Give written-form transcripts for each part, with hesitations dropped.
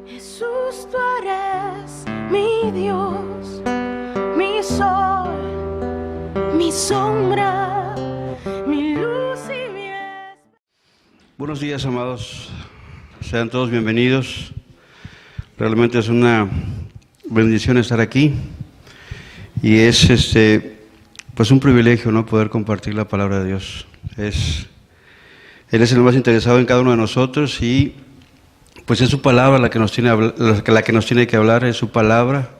Jesús, tú eres mi Dios, mi sol, mi sombra, mi luz y mi esperanza. Buenos días, amados. Sean todos bienvenidos. Realmente es una bendición estar aquí y es pues un privilegio, ¿no?, poder compartir la palabra de Dios. Él es el más interesado en cada uno de nosotros y pues es su palabra la que nos tiene que hablar, es su palabra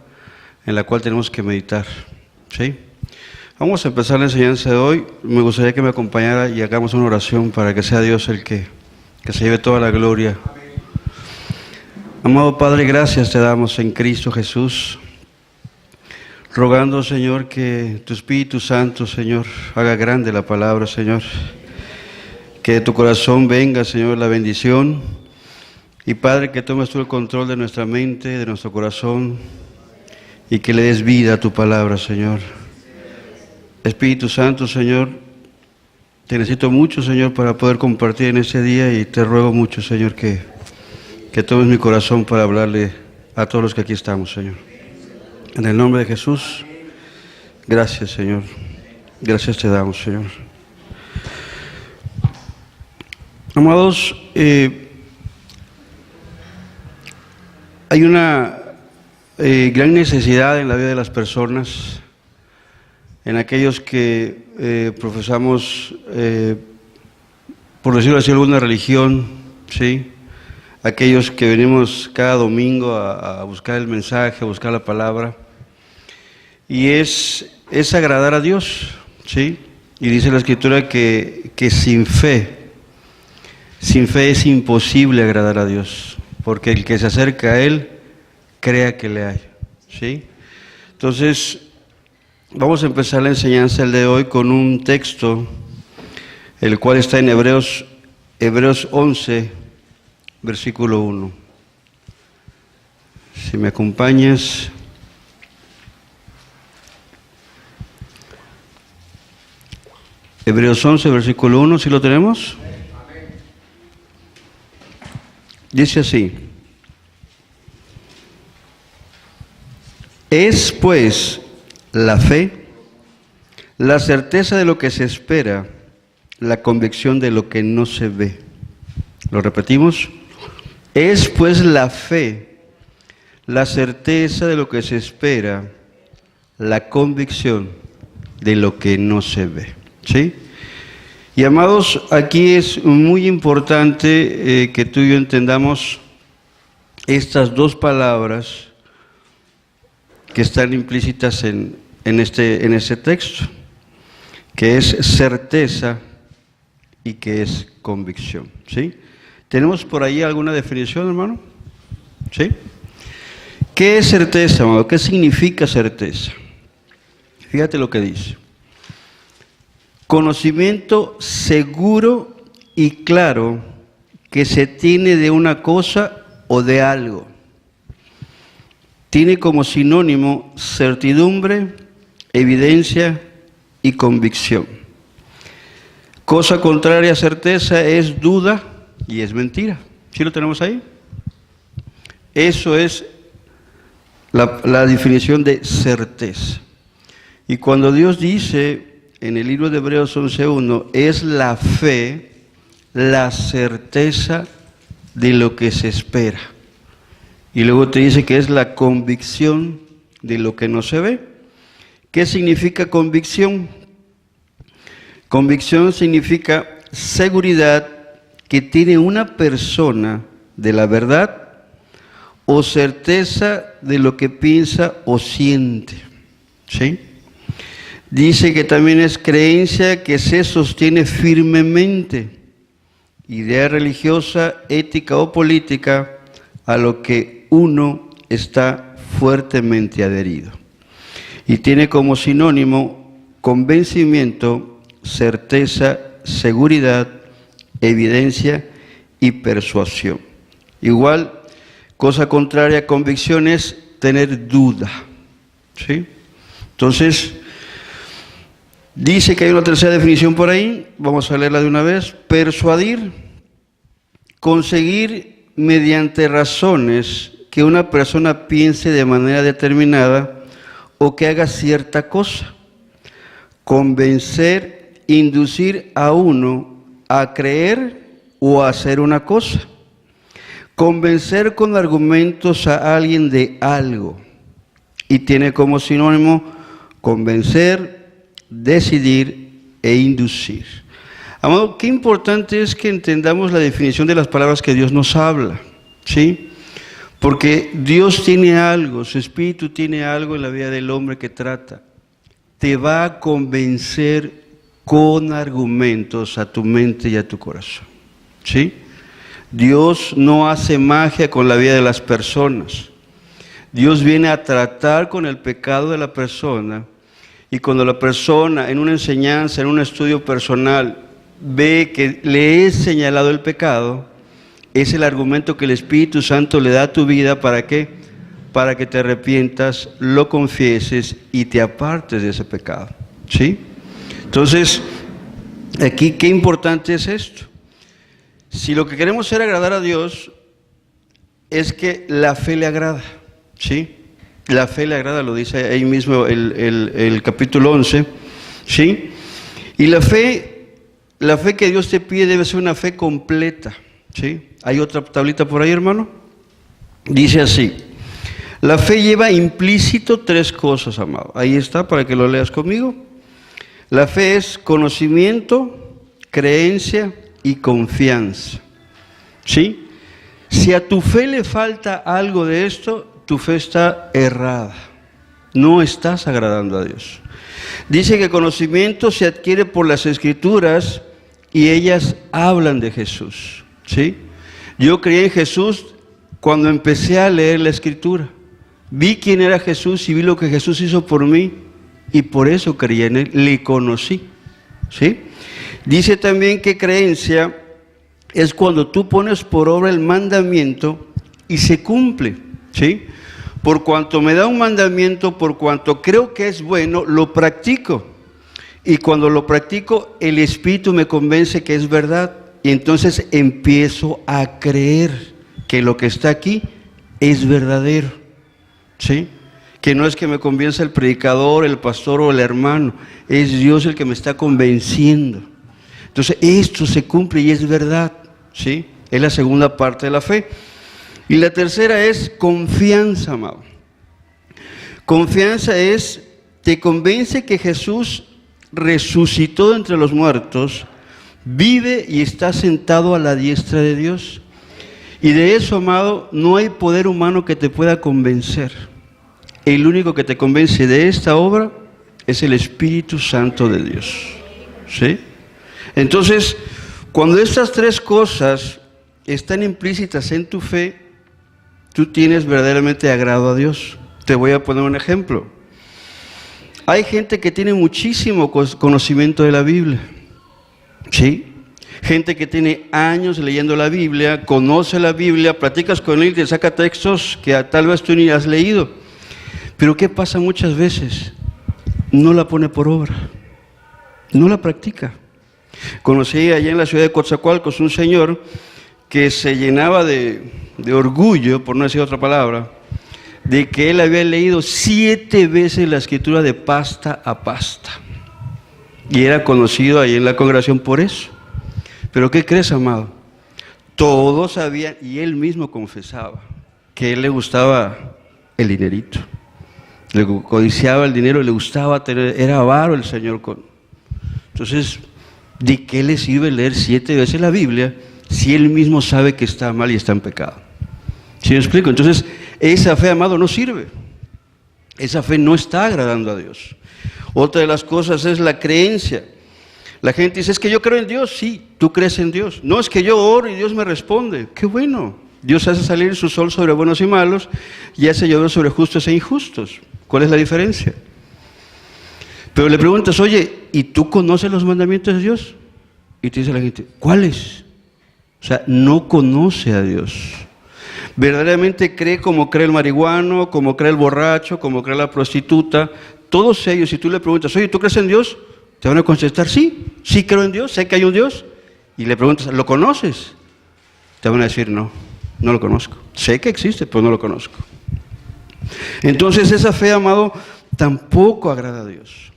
en la cual tenemos que meditar, ¿sí? Vamos a empezar la enseñanza de hoy. Me gustaría que me acompañara y hagamos una oración para que sea Dios el que se lleve toda la gloria. Amado Padre, gracias te damos en Cristo Jesús, rogando, Señor, que tu Espíritu Santo, Señor, haga grande la palabra, Señor, que de tu corazón venga, Señor, la bendición, y Padre, que tomes tú el control de nuestra mente, de nuestro corazón, y que le des vida a tu palabra, Señor. Espíritu Santo, Señor, te necesito mucho, Señor, para poder compartir en este día, y te ruego mucho, Señor, que tomes mi corazón para hablarle a todos los que aquí estamos, Señor. En el nombre de Jesús, gracias, Señor. Gracias te damos, Señor. Amados, hay una gran necesidad en la vida de las personas, en aquellos que profesamos, por decirlo así, alguna religión, ¿sí? Aquellos que venimos cada domingo a buscar el mensaje, a buscar la palabra, y es agradar a Dios, ¿sí? Y dice la Escritura que sin fe es imposible agradar a Dios, porque el que se acerca a Él, crea que le hay, ¿sí? Entonces, vamos a empezar la enseñanza el de hoy con un texto, el cual está en Hebreos 11, versículo 1. Si me acompañas. Hebreos 11, versículo 1, ¿sí lo tenemos? Dice así: es pues la fe, la certeza de lo que se espera, la convicción de lo que no se ve. ¿Lo repetimos? Es pues la fe, la certeza de lo que se espera, la convicción de lo que no se ve, ¿sí? Y amados, aquí es muy importante que tú y yo entendamos estas dos palabras que están implícitas en este texto, que es certeza y que es convicción, ¿sí? ¿Tenemos por ahí alguna definición, hermano? ¿Sí? ¿Qué es certeza, hermano? ¿Qué significa certeza? Fíjate lo que dice: conocimiento seguro y claro que se tiene de una cosa o de algo. Tiene como sinónimo certidumbre, evidencia y convicción. Cosa contraria a certeza es duda y es mentira. ¿Sí lo tenemos ahí? Eso es la definición de certeza. Y cuando Dios dice en el libro de Hebreos 11:1, es la fe, la certeza de lo que se espera. Y luego te dice que es la convicción de lo que no se ve. ¿Qué significa convicción? Convicción significa seguridad que tiene una persona de la verdad o certeza de lo que piensa o siente, ¿sí? Dice que también es creencia que se sostiene firmemente, idea religiosa, ética o política a lo que uno está fuertemente adherido. Y tiene como sinónimo convencimiento, certeza, seguridad, evidencia y persuasión. Igual, cosa contraria a convicción es tener duda, ¿sí? Entonces, dice que hay una tercera definición por ahí, vamos a leerla de una vez: persuadir, conseguir mediante razones que una persona piense de manera determinada o que haga cierta cosa. Convencer, inducir a uno a creer o a hacer una cosa. Convencer con argumentos a alguien de algo. Y tiene como sinónimo convencer, decidir e inducir. Amado, qué importante es que entendamos la definición de las palabras que Dios nos habla, ¿sí? Porque Dios tiene algo, su Espíritu tiene algo en la vida del hombre que trata. Te va a convencer con argumentos a tu mente y a tu corazón, ¿sí? Dios no hace magia con la vida de las personas. Dios viene a tratar con el pecado de la persona, y cuando la persona en una enseñanza, en un estudio personal, ve que le es señalado el pecado, es el argumento que el Espíritu Santo le da a tu vida. ¿Para qué? Para que te arrepientas, lo confieses y te apartes de ese pecado, ¿sí? Entonces, aquí, qué importante es esto. Si lo que queremos es agradar a Dios, es que la fe le agrada, ¿sí? La fe le agrada, lo dice ahí mismo el capítulo 11, ¿sí? Y la fe que Dios te pide debe ser una fe completa, ¿sí? ¿Hay otra tablita por ahí, hermano? Dice así: la fe lleva implícito 3 cosas, amado. Ahí está, para que lo leas conmigo. La fe es conocimiento, creencia y confianza, ¿sí? Si a tu fe le falta algo de esto, tu fe está errada, no estás agradando a Dios. Dice que conocimiento se adquiere por las Escrituras y ellas hablan de Jesús, ¿sí? Yo creí en Jesús cuando empecé a leer la Escritura. Vi quién era Jesús y vi lo que Jesús hizo por mí, y por eso creí en Él, le conocí, ¿sí? Dice también que creencia es cuando tú pones por obra el mandamiento y se cumple, ¿sí? Por cuanto me da un mandamiento, por cuanto creo que es bueno, lo practico. Y cuando lo practico, el Espíritu me convence que es verdad. Y entonces empiezo a creer que lo que está aquí es verdadero, ¿sí? Que no es que me convenza el predicador, el pastor o el hermano. Es Dios el que me está convenciendo. Entonces esto se cumple y es verdad, ¿sí? Es la segunda parte de la fe. Y la tercera es confianza, amado. Confianza es, te convence que Jesús resucitó de entre los muertos, vive y está sentado a la diestra de Dios. Y de eso, amado, no hay poder humano que te pueda convencer. El único que te convence de esta obra es el Espíritu Santo de Dios, ¿sí? Entonces, cuando estas 3 cosas están implícitas en tu fe, tú tienes verdaderamente agrado a Dios. Te voy a poner un ejemplo. Hay gente que tiene muchísimo conocimiento de la Biblia, ¿sí? Gente que tiene años leyendo la Biblia, conoce la Biblia, platicas con él y te saca textos que tal vez tú ni has leído. Pero ¿qué pasa muchas veces? No la pone por obra, no la practica. Conocí allá en la ciudad de Coatzacoalcos un señor que se llenaba de orgullo, por no decir otra palabra, de que él había leído 7 veces la Escritura de pasta a pasta. Y era conocido ahí en la congregación por eso. Pero ¿qué crees, amado? Todos sabían, y él mismo confesaba, que a él le gustaba el dinerito. Le codiciaba el dinero, le gustaba tener, era avaro el Señor con. Entonces, ¿de qué le sirve leer 7 veces la Biblia si él mismo sabe que está mal y está en pecado? ¿Sí me explico? Entonces, esa fe, amado, no sirve. Esa fe no está agradando a Dios. Otra de las cosas es la creencia. La gente dice, es que yo creo en Dios. Sí, tú crees en Dios. No, es que yo oro y Dios me responde. ¡Qué bueno! Dios hace salir su sol sobre buenos y malos y hace llover sobre justos e injustos. ¿Cuál es la diferencia? Pero le preguntas, oye, ¿y tú conoces los mandamientos de Dios? Y te dice la gente, ¿cuáles? O sea, no conoce a Dios. Verdaderamente cree como cree el marihuano, como cree el borracho, como cree la prostituta. Todos ellos, si tú le preguntas, oye, ¿tú crees en Dios? Te van a contestar, sí, sí creo en Dios, sé que hay un Dios. Y le preguntas, ¿lo conoces? Te van a decir, no. No lo conozco. Sé que existe, pero no lo conozco. Entonces esa fe, amado, tampoco agrada a Dios,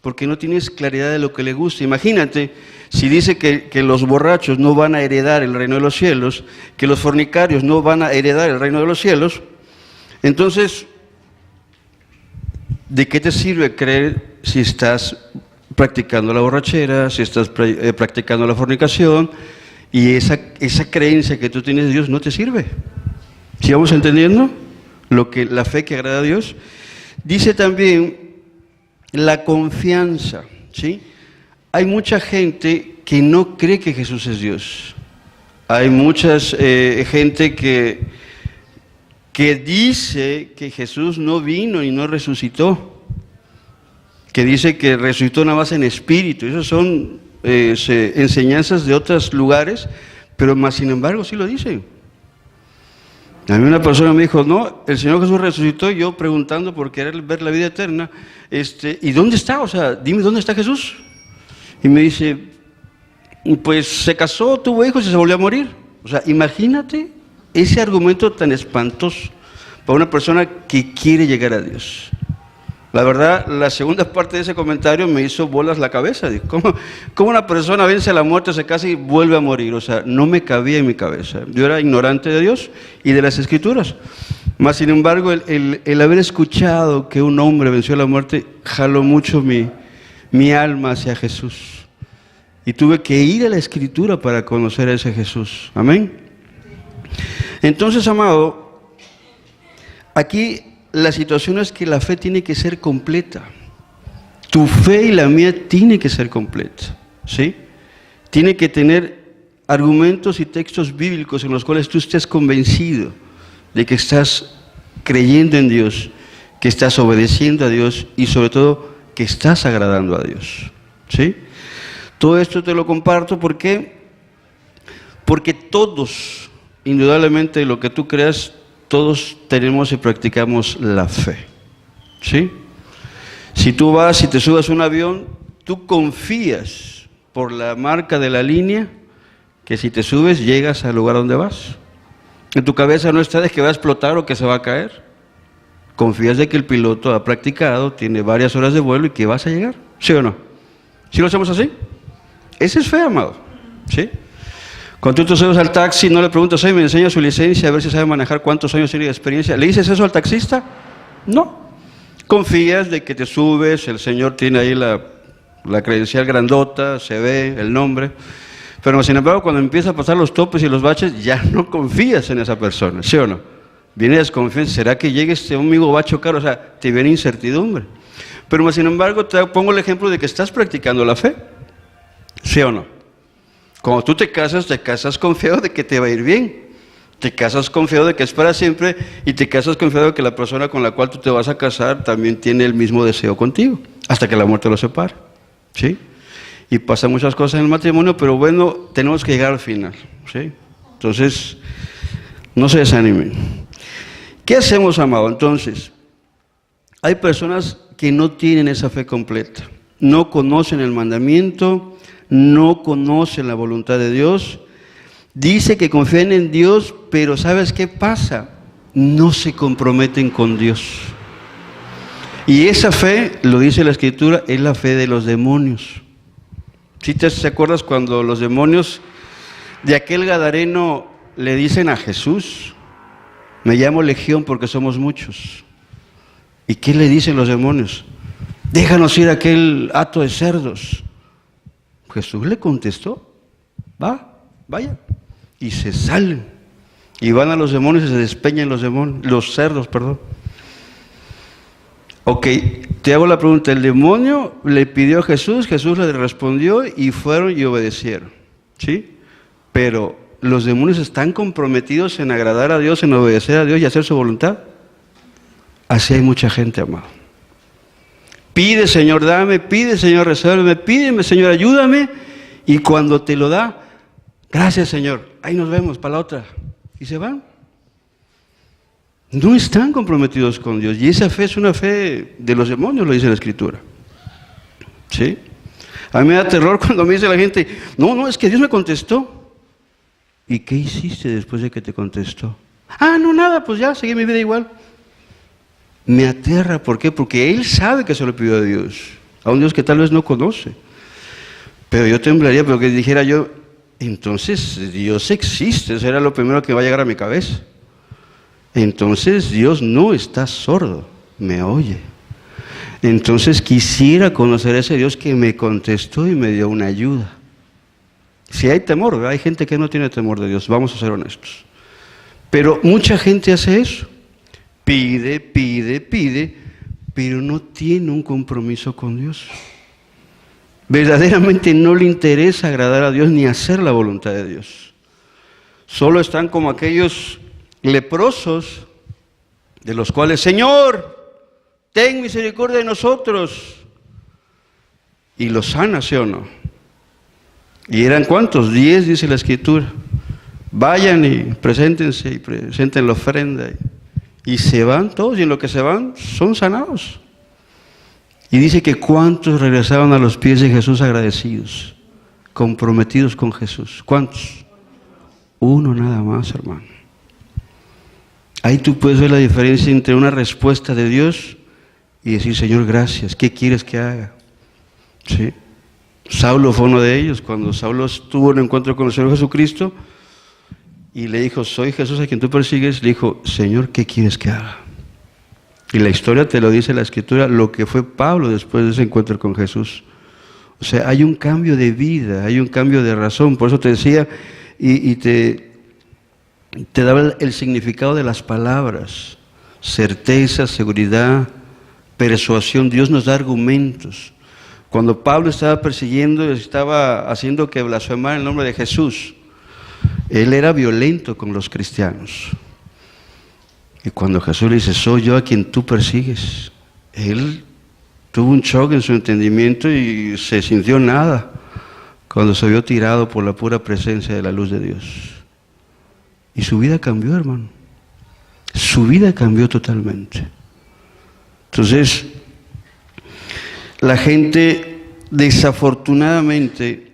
porque no tienes claridad de lo que le gusta. Imagínate, si dice que los borrachos no van a heredar el reino de los cielos, que los fornicarios no van a heredar el reino de los cielos, entonces, ¿de qué te sirve creer si estás practicando la borrachera, si estás practicando la fornicación, y esa creencia que tú tienes de Dios no te sirve? ¿Sí vamos entendiendo la fe que agrada a Dios? Dice también la confianza, ¿sí? Hay mucha gente que no cree que Jesús es Dios. Hay mucha gente que dice que Jesús no vino y no resucitó, que dice que resucitó nada más en espíritu. Esas son enseñanzas de otros lugares, pero más sin embargo sí lo dicen. A mí una persona me dijo, no, el Señor Jesús resucitó, y yo preguntando por querer ver la vida eterna, ¿y dónde está? O sea, dime, ¿dónde está Jesús? Y me dice, pues se casó, tuvo hijos y se volvió a morir. O sea, imagínate ese argumento tan espantoso para una persona que quiere llegar a Dios. La verdad, la segunda parte de ese comentario me hizo bolas la cabeza. ¿Cómo una persona vence a la muerte, se casa y vuelve a morir? O sea, no me cabía en mi cabeza. Yo era ignorante de Dios y de las Escrituras. Mas, sin embargo, el haber escuchado que un hombre venció a la muerte jaló mucho mi alma hacia Jesús. Y tuve que ir a la Escritura para conocer a ese Jesús. Amén. Entonces, amado, aquí la situación es que la fe tiene que ser completa. Tu fe y la mía tiene que ser completa, ¿sí? Tiene que tener argumentos y textos bíblicos en los cuales tú estés convencido de que estás creyendo en Dios, que estás obedeciendo a Dios y sobre todo que estás agradando a Dios, ¿sí? Todo esto te lo comparto porque todos, indudablemente lo que tú creas, todos tenemos y practicamos la fe, ¿sí? Si tú vas y te subes a un avión, tú confías por la marca de la línea que si te subes llegas al lugar donde vas. En tu cabeza no está de que va a explotar o que se va a caer. Confías de que el piloto ha practicado, tiene varias horas de vuelo y que vas a llegar, ¿sí o no? ¿Sí lo hacemos así? Esa es fe, amado, ¿sí? Cuando tú te subes al taxi, no le preguntas, me enseña su licencia, a ver si sabe manejar, cuántos años tiene de experiencia. ¿Le dices eso al taxista? No. Confías de que te subes, el señor tiene ahí la credencial grandota, se ve el nombre. Pero sin embargo, cuando empieza a pasar los topes y los baches, ya no confías en esa persona, ¿sí o no? Viene desconfianza, ¿será que llegue este amigo, va a chocar? O sea, te viene incertidumbre. Pero sin embargo, te pongo el ejemplo de que estás practicando la fe, ¿sí o no? Cuando tú te casas confiado de que te va a ir bien, te casas confiado de que es para siempre y te casas confiado de que la persona con la cual tú te vas a casar también tiene el mismo deseo contigo, hasta que la muerte los separe, ¿sí? Y pasan muchas cosas en el matrimonio, pero bueno, tenemos que llegar al final, ¿sí? Entonces, no se desanimen. ¿Qué hacemos, amado? Entonces, hay personas que no tienen esa fe completa, no conocen el mandamiento, no conocen la voluntad de Dios. Dice que confían en Dios, pero ¿sabes qué pasa? No se comprometen con Dios. Y esa fe, lo dice la Escritura, es la fe de los demonios. ¿Sí te acuerdas cuando los demonios de aquel gadareno le dicen a Jesús, me llamo Legión porque somos muchos? ¿Y qué le dicen los demonios? Déjanos ir a aquel hato de cerdos. Jesús le contestó, vaya, y se salen, y van a los demonios y se despeñan los cerdos. Ok, te hago la pregunta, el demonio le pidió a Jesús, Jesús le respondió y fueron y obedecieron, ¿sí? Pero los demonios están comprometidos en agradar a Dios, en obedecer a Dios y hacer su voluntad. Así hay mucha gente, amado. Pide, Señor, dame, pide, Señor, resuélveme, pídeme, Señor, ayúdame. Y cuando te lo da, gracias, Señor, ahí nos vemos para la otra. Y se van. No están comprometidos con Dios. Y esa fe es una fe de los demonios, lo dice la Escritura. ¿Sí? A mí me da terror cuando me dice la gente, no, es que Dios me contestó. ¿Y qué hiciste después de que te contestó? Ah, no, nada, pues ya, seguí mi vida igual. Me aterra, ¿por qué? Porque él sabe que se lo pidió a Dios, a un Dios que tal vez no conoce. Pero yo temblaría, pero que dijera yo, entonces Dios existe, eso era lo primero que va a llegar a mi cabeza. Entonces Dios no está sordo, me oye. Entonces quisiera conocer a ese Dios que me contestó y me dio una ayuda. Si hay temor, ¿verdad? Hay gente que no tiene temor de Dios, vamos a ser honestos. Pero mucha gente hace eso. Pide, pide, pide, pero no tiene un compromiso con Dios. Verdaderamente no le interesa agradar a Dios ni hacer la voluntad de Dios. Solo están como aquellos leprosos de los cuales, Señor, ten misericordia de nosotros. Y los sana, ¿sí o no? ¿Y eran cuántos? 10, dice la Escritura. Vayan y preséntense y presenten la ofrenda. Y se van todos, y en lo que se van son sanados. Y dice que cuántos regresaban a los pies de Jesús agradecidos, comprometidos con Jesús. ¿Cuántos? Uno nada más, hermano. Ahí tú puedes ver la diferencia entre una respuesta de Dios y decir, Señor, gracias, ¿qué quieres que haga? ¿Sí? Saulo fue uno de ellos. Cuando Saulo tuvo un encuentro con el Señor Jesucristo y le dijo, soy Jesús a quien tú persigues, le dijo, Señor, ¿qué quieres que haga? Y la historia te lo dice la Escritura, lo que fue Pablo después de ese encuentro con Jesús. O sea, hay un cambio de vida, hay un cambio de razón. Por eso te decía y te daba el significado de las palabras. Certeza, seguridad, persuasión. Dios nos da argumentos. Cuando Pablo estaba persiguiendo, estaba haciendo que blasfemaran el nombre de Jesús, él era violento con los cristianos. Y cuando Jesús le dice, soy yo a quien tú persigues, él tuvo un shock en su entendimiento y se sintió nada cuando se vio tirado por la pura presencia de la luz de Dios. Y su vida cambió, hermano. Su vida cambió totalmente. Entonces, la gente desafortunadamente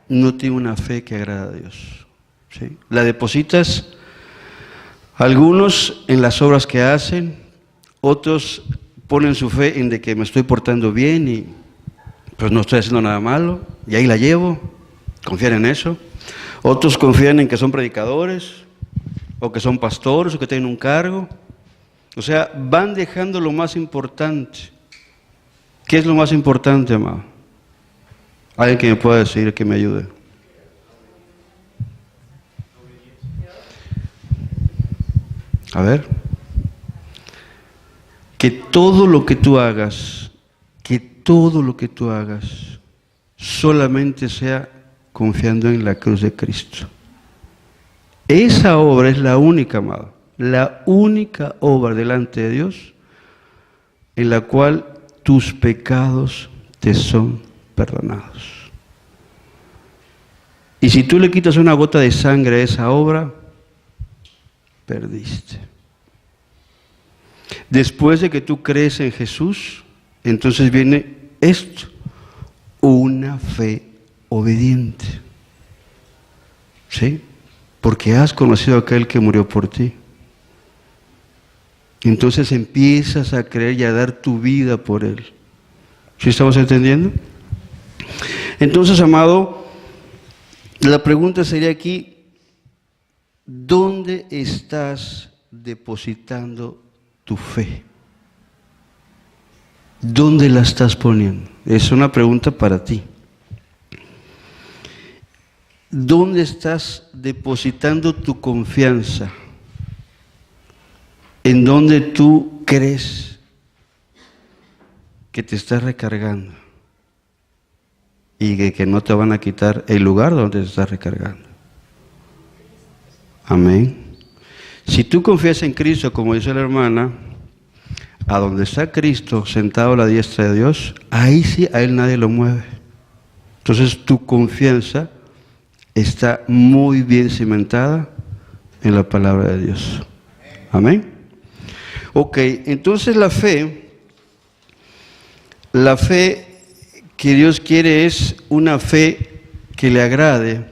no tiene una fe que agrada a Dios. ¿Sí? La depositas algunos en las obras que hacen, otros ponen su fe en de que me estoy portando bien y pues no estoy haciendo nada malo, y ahí la llevo, confían en eso. Otros confían en que son predicadores, o que son pastores, o que tienen un cargo. O sea, van dejando lo más importante. ¿Qué es lo más importante, amado? Alguien que me pueda decir, que me ayude. A ver, que todo lo que tú hagas, solamente sea confiando en la cruz de Cristo. Esa obra es la única, amado, la única obra delante de Dios en la cual tus pecados te son perdonados. Y si tú le quitas una gota de sangre a esa obra, perdiste. Después de que tú crees en Jesús, entonces viene esto, una fe obediente. ¿Sí? Porque has conocido a aquel que murió por ti. Entonces empiezas a creer y a dar tu vida por él. ¿Sí estamos entendiendo? Entonces, amado, la pregunta sería aquí, ¿dónde estás depositando tu fe? ¿Dónde la estás poniendo? Es una pregunta para ti. ¿Dónde estás depositando tu confianza? ¿En dónde tú crees que te estás recargando? Y que no te van a quitar el lugar donde te estás recargando. Amén. Si tú confías en Cristo, como dice la hermana, a donde está Cristo sentado a la diestra de Dios, ahí sí a Él nadie lo mueve. Entonces tu confianza está muy bien cimentada en la palabra de Dios. Amén. Ok, entonces la fe que Dios quiere es una fe que le agrade,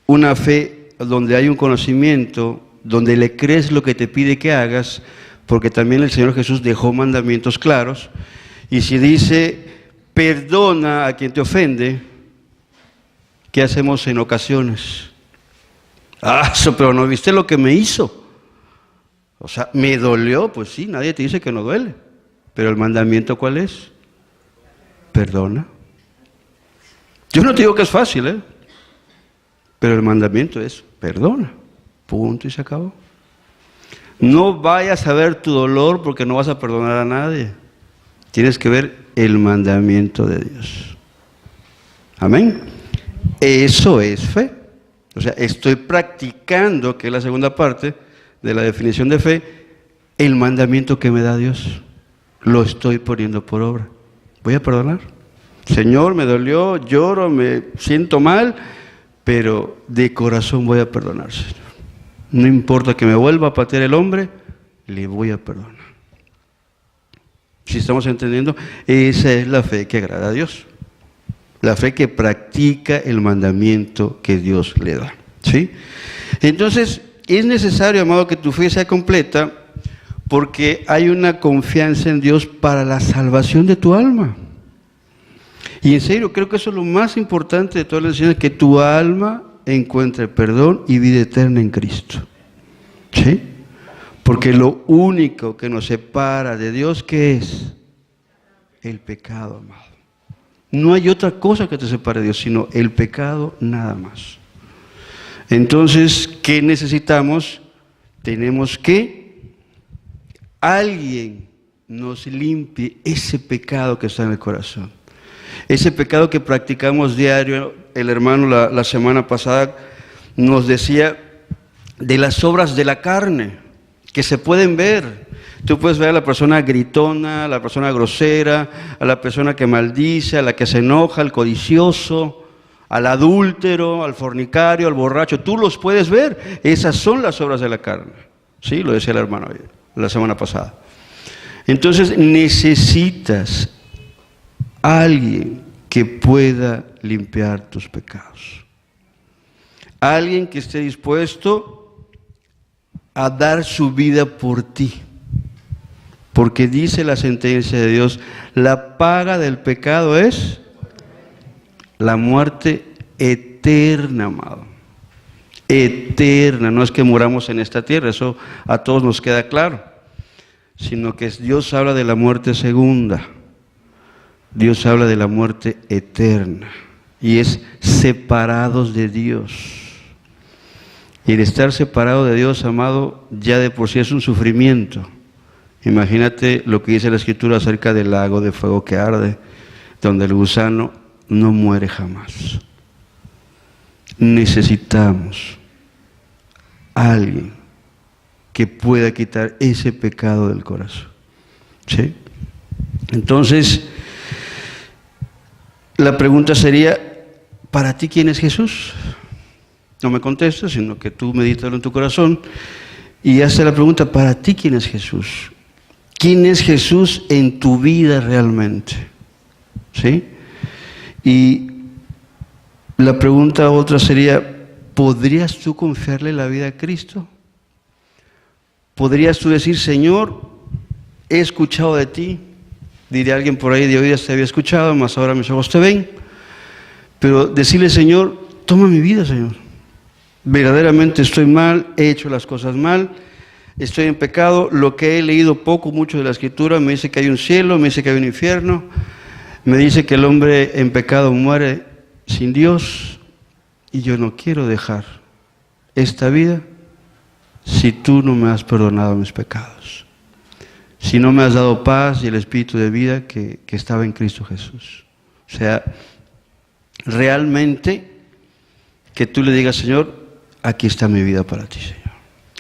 una fe donde hay un conocimiento, donde le crees lo que te pide que hagas, porque también el Señor Jesús dejó mandamientos claros, y si dice, perdona a quien te ofende, ¿qué hacemos en ocasiones? Pero no viste lo que me hizo. O sea, me dolió, pues sí, nadie te dice que no duele, pero el mandamiento ¿cuál es? Perdona. Yo no te digo que es fácil, pero el mandamiento es perdona, punto y se acabó. No vayas a ver tu dolor porque no vas a perdonar a nadie. Tienes que ver el mandamiento de Dios. Amén. Eso es fe. O sea, estoy practicando, que es la segunda parte de la definición de fe, el mandamiento que me da Dios. Lo estoy poniendo por obra. Voy a perdonar. Señor, me dolió, lloro, me siento mal, pero de corazón voy a perdonar, Señor. No importa que me vuelva a patear el hombre, le voy a perdonar. Si estamos entendiendo, esa es la fe que agrada a Dios. La fe que practica el mandamiento que Dios le da. ¿Sí? Entonces, es necesario, amado, que tu fe sea completa porque hay una confianza en Dios para la salvación de tu alma. Y en serio, creo que eso es lo más importante de todas las enseñanzas, que tu alma encuentre perdón y vida eterna en Cristo. ¿Sí? Porque lo único que nos separa de Dios, ¿qué es? El pecado, amado. No hay otra cosa que te separe de Dios, sino el pecado nada más. Entonces, ¿qué necesitamos? Tenemos que alguien nos limpie ese pecado que está en el corazón. Ese pecado que practicamos diario. El hermano la semana pasada nos decía de las obras de la carne que se pueden ver. Tú puedes ver a la persona gritona, a la persona grosera, a la persona que maldice, a la que se enoja, al codicioso, al adúltero, al fornicario, al borracho. Tú los puedes ver. Esas son las obras de la carne. Sí, lo decía el hermano la semana pasada. Entonces necesitas a alguien que pueda limpiar tus pecados. Alguien que esté dispuesto a dar su vida por ti. Porque dice la sentencia de Dios, la paga del pecado es la muerte eterna, amado. Eterna, no es que muramos en esta tierra, eso a todos nos queda claro, sino que Dios habla de la muerte segunda. Dios habla de la muerte eterna y es separados de Dios. Y el estar separado de Dios, amado, ya de por sí es un sufrimiento. Imagínate lo que dice la Escritura acerca del lago de fuego que arde, donde el gusano no muere jamás. Necesitamos a alguien que pueda quitar ese pecado del corazón. ¿Sí? Entonces, la pregunta sería, ¿para ti quién es Jesús? No me contestes, sino que tú medítalo en tu corazón y hazte la pregunta, ¿para ti quién es Jesús? ¿Quién es Jesús en tu vida realmente? ¿Sí? Y la pregunta otra sería, ¿podrías tú confiarle la vida a Cristo? ¿Podrías tú decir, Señor, he escuchado de ti? Diré a alguien por ahí, de oídas te había escuchado, mas ahora mis ojos te ven. Pero decirle, Señor, toma mi vida, Señor. Verdaderamente estoy mal, he hecho las cosas mal, estoy en pecado. Lo que he leído poco, mucho de la Escritura, me dice que hay un cielo, me dice que hay un infierno, me dice que el hombre en pecado muere sin Dios, y yo no quiero dejar esta vida si tú no me has perdonado mis pecados, si no me has dado paz y el espíritu de vida que estaba en Cristo Jesús. O sea, realmente que tú le digas, Señor, aquí está mi vida para ti, Señor.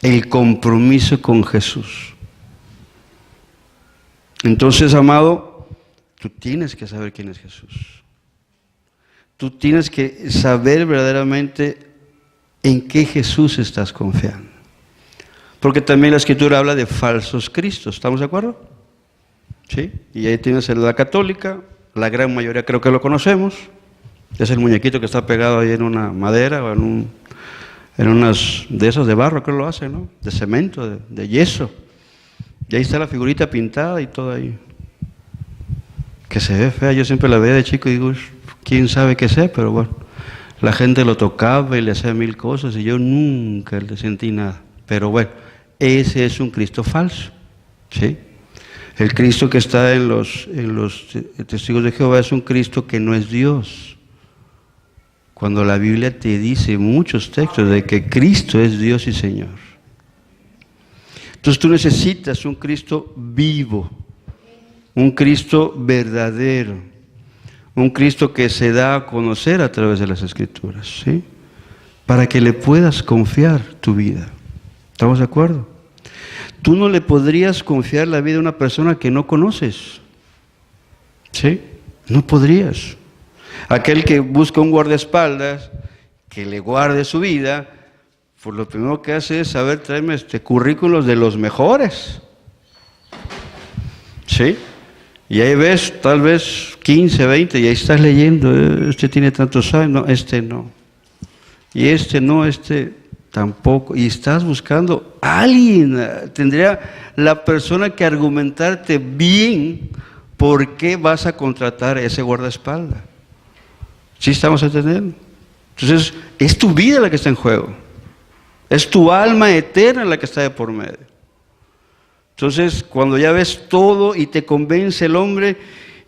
El compromiso con Jesús. Entonces, amado, tú tienes que saber quién es Jesús. Tú tienes que saber verdaderamente en qué Jesús estás confiando. Porque también la Escritura habla de falsos cristos, ¿estamos de acuerdo? ¿Sí? Y ahí tienes la católica, la gran mayoría creo que lo conocemos. Es el muñequito que está pegado ahí en una madera o en en unas de esas de barro, creo que lo hacen, ¿no? De cemento, de yeso. Y ahí está la figurita pintada y todo ahí. Que se ve fea, yo siempre la veía de chico y digo, quién sabe qué sea, pero bueno. La gente lo tocaba y le hacía mil cosas y yo nunca le sentí nada. Pero bueno, ese es un Cristo falso, ¿sí? El Cristo que está en los testigos de Jehová es un Cristo que no es Dios. Cuando la Biblia te dice muchos textos de que Cristo es Dios y Señor. Entonces tú necesitas un Cristo vivo, un Cristo verdadero, un Cristo que se da a conocer a través de las Escrituras, ¿sí? Para que le puedas confiar tu vida. ¿Estamos de acuerdo? Tú no le podrías confiar la vida a una persona que no conoces, ¿sí? No podrías. Aquel que busca un guardaespaldas que le guarde su vida, pues lo primero que hace es saber traerme currículos de los mejores, ¿sí? Y ahí ves, tal vez 15, 20, y ahí estás leyendo, este tiene tantos años, no, este no. Y este no, este tampoco. Y estás buscando a alguien, tendría la persona que argumentarte bien por qué vas a contratar a ese guardaespaldas. ¿Sí estamos entendiendo? Entonces, es tu vida la que está en juego. Es tu alma eterna la que está de por medio. Entonces, cuando ya ves todo y te convence el hombre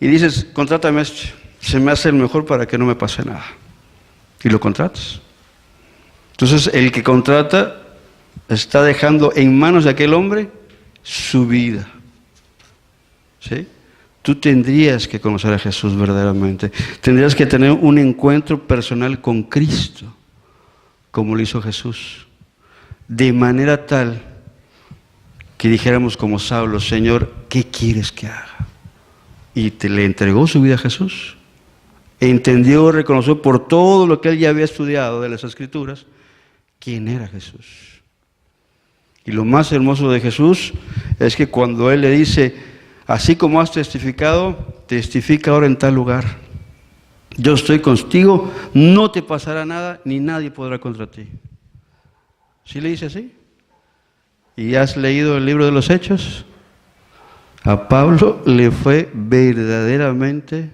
y dices, contrátame esto, se me hace el mejor para que no me pase nada. Y lo contratas. Entonces, el que contrata está dejando en manos de aquel hombre su vida. ¿Sí? Tú tendrías que conocer a Jesús verdaderamente. Tendrías que tener un encuentro personal con Cristo, como lo hizo Jesús. De manera tal que dijéramos como Saulo, Señor, ¿qué quieres que haga? Y le entregó su vida a Jesús. Entendió, reconoció por todo lo que él ya había estudiado de las Escrituras, quién era Jesús. Y lo más hermoso de Jesús es que cuando él le dice, así como has testificado, testifica ahora en tal lugar. Yo estoy contigo, no te pasará nada, ni nadie podrá contra ti. ¿Sí le dice así? ¿Y has leído el libro de los Hechos? A Pablo le fue verdaderamente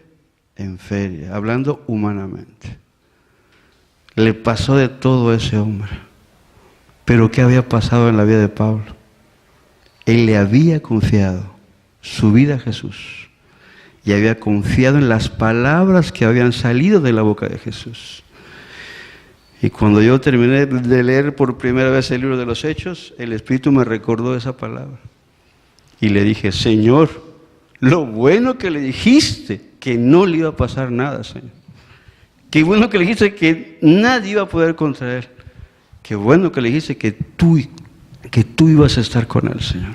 en feria, hablando humanamente. Le pasó de todo a ese hombre. Pero ¿qué había pasado en la vida de Pablo? Él le había confiado su vida a Jesús y había confiado en las palabras que habían salido de la boca de Jesús. Y cuando yo terminé de leer por primera vez el libro de los Hechos, el Espíritu me recordó esa palabra. Y le dije, Señor, lo bueno que le dijiste, que no le iba a pasar nada, Señor. Qué bueno que le dijiste que nadie iba a poder contra él. Qué bueno que le dijiste que tú ibas a estar con él, Señor.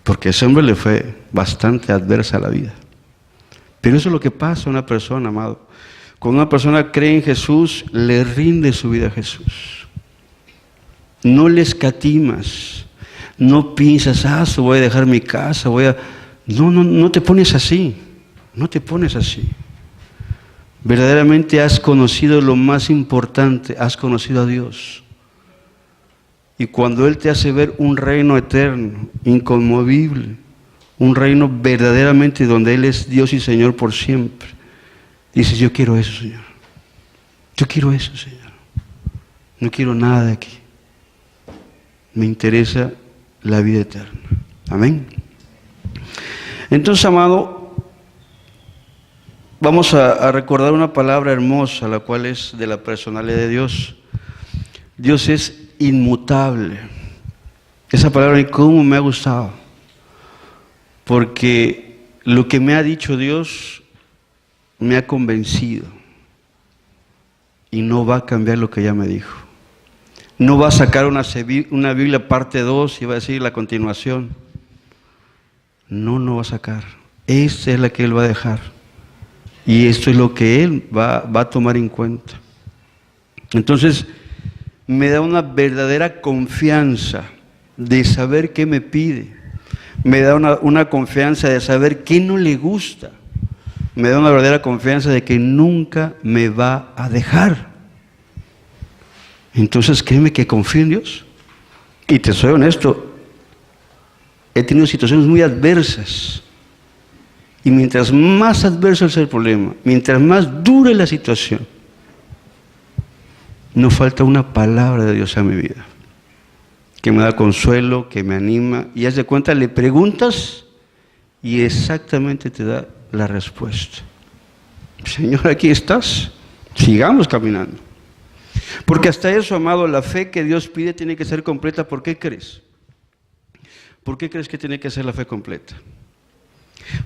Porque ese hombre le fue bastante adversa a la vida. Pero eso es lo que pasa a una persona, amado. Cuando una persona cree en Jesús, le rinde su vida a Jesús. No le escatimas. No piensas, voy a dejar mi casa, No te pones así. No te pones así. Verdaderamente has conocido lo más importante, has conocido a Dios. Y cuando Él te hace ver un reino eterno, inconmovible, un reino verdaderamente donde Él es Dios y Señor por siempre, dices, yo quiero eso, Señor. Yo quiero eso, Señor. No quiero nada de aquí. Me interesa la vida eterna. Amén. Entonces, amado, vamos a recordar una palabra hermosa, la cual es de la personalidad de Dios. Dios es inmutable. Esa palabra, ¿cómo me ha gustado? Porque lo que me ha dicho Dios me ha convencido y no va a cambiar lo que ya me dijo. No va a sacar una Biblia parte 2 y va a decir la continuación. No va a sacar. Esta es la que Él va a dejar. Y esto es lo que Él va a tomar en cuenta. Entonces, me da una verdadera confianza de saber qué me pide. Me da una confianza de saber qué no le gusta. Me da una verdadera confianza de que nunca me va a dejar. Entonces créeme que confío en Dios. Y te soy honesto, he tenido situaciones muy adversas. Y mientras más adverso es el problema, mientras más dura la situación, no falta una palabra de Dios a mi vida, que me da consuelo, que me anima, y haz de cuenta, le preguntas y exactamente te da la respuesta. Señor, aquí estás, sigamos caminando. Porque hasta eso, amado, la fe que Dios pide tiene que ser completa. ¿Por qué crees? ¿Por qué crees que tiene que ser la fe completa?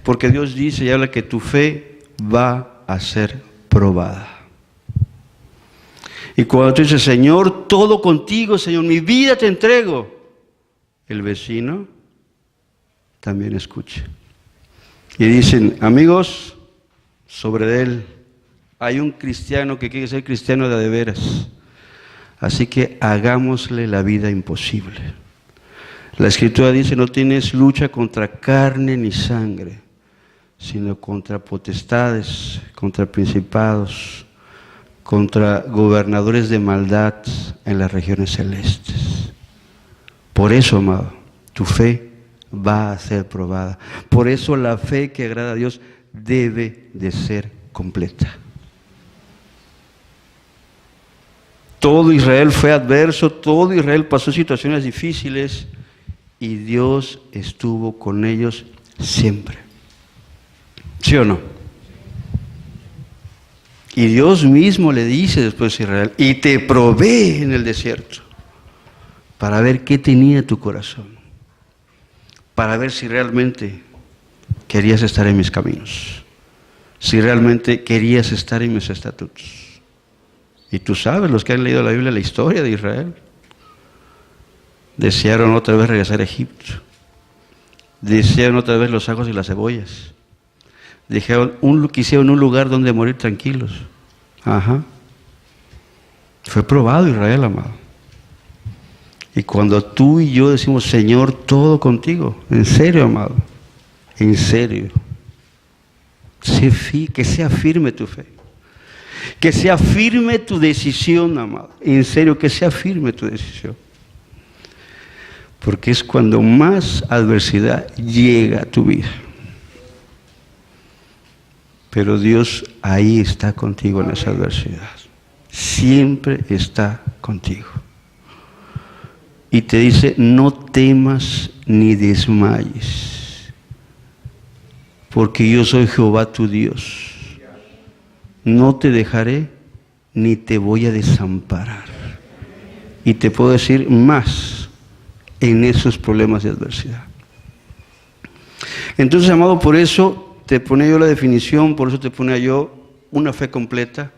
Porque Dios dice y habla que tu fe va a ser probada. Y cuando tú dices, Señor, todo contigo, Señor, mi vida te entrego, el vecino también escucha. Y dicen, amigos, sobre él hay un cristiano que quiere ser cristiano de veras. Así que hagámosle la vida imposible. La Escritura dice, no tienes lucha contra carne ni sangre, sino contra potestades, contra principados, contra gobernadores de maldad en las regiones celestes. Por eso, amado, tu fe va a ser probada. Por eso la fe que agrada a Dios debe de ser completa. Todo Israel fue adverso, todo Israel pasó situaciones difíciles y Dios estuvo con ellos siempre. ¿Sí o no? Y Dios mismo le dice después a Israel, y te probé en el desierto, para ver qué tenía tu corazón, para ver si realmente querías estar en mis caminos, si realmente querías estar en mis estatutos. Y tú sabes, los que han leído la Biblia, la historia de Israel, desearon otra vez regresar a Egipto, desearon otra vez los ajos y las cebollas, quisieron un lugar donde morir tranquilos. Ajá. Fue probado Israel, amado. Y cuando tú y yo decimos, Señor, todo contigo, en serio, amado, en serio, que sea firme tu fe, que sea firme tu decisión, amado, en serio, que sea firme tu decisión. Porque es cuando más adversidad llega a tu vida. Pero Dios ahí está contigo en esa adversidad. Siempre está contigo. Y te dice, no temas ni desmayes, porque yo soy Jehová tu Dios. No te dejaré ni te voy a desamparar. Y te puedo decir más en esos problemas de adversidad. Entonces, amado, por eso te ponía yo la definición, por eso te ponía yo una fe completa,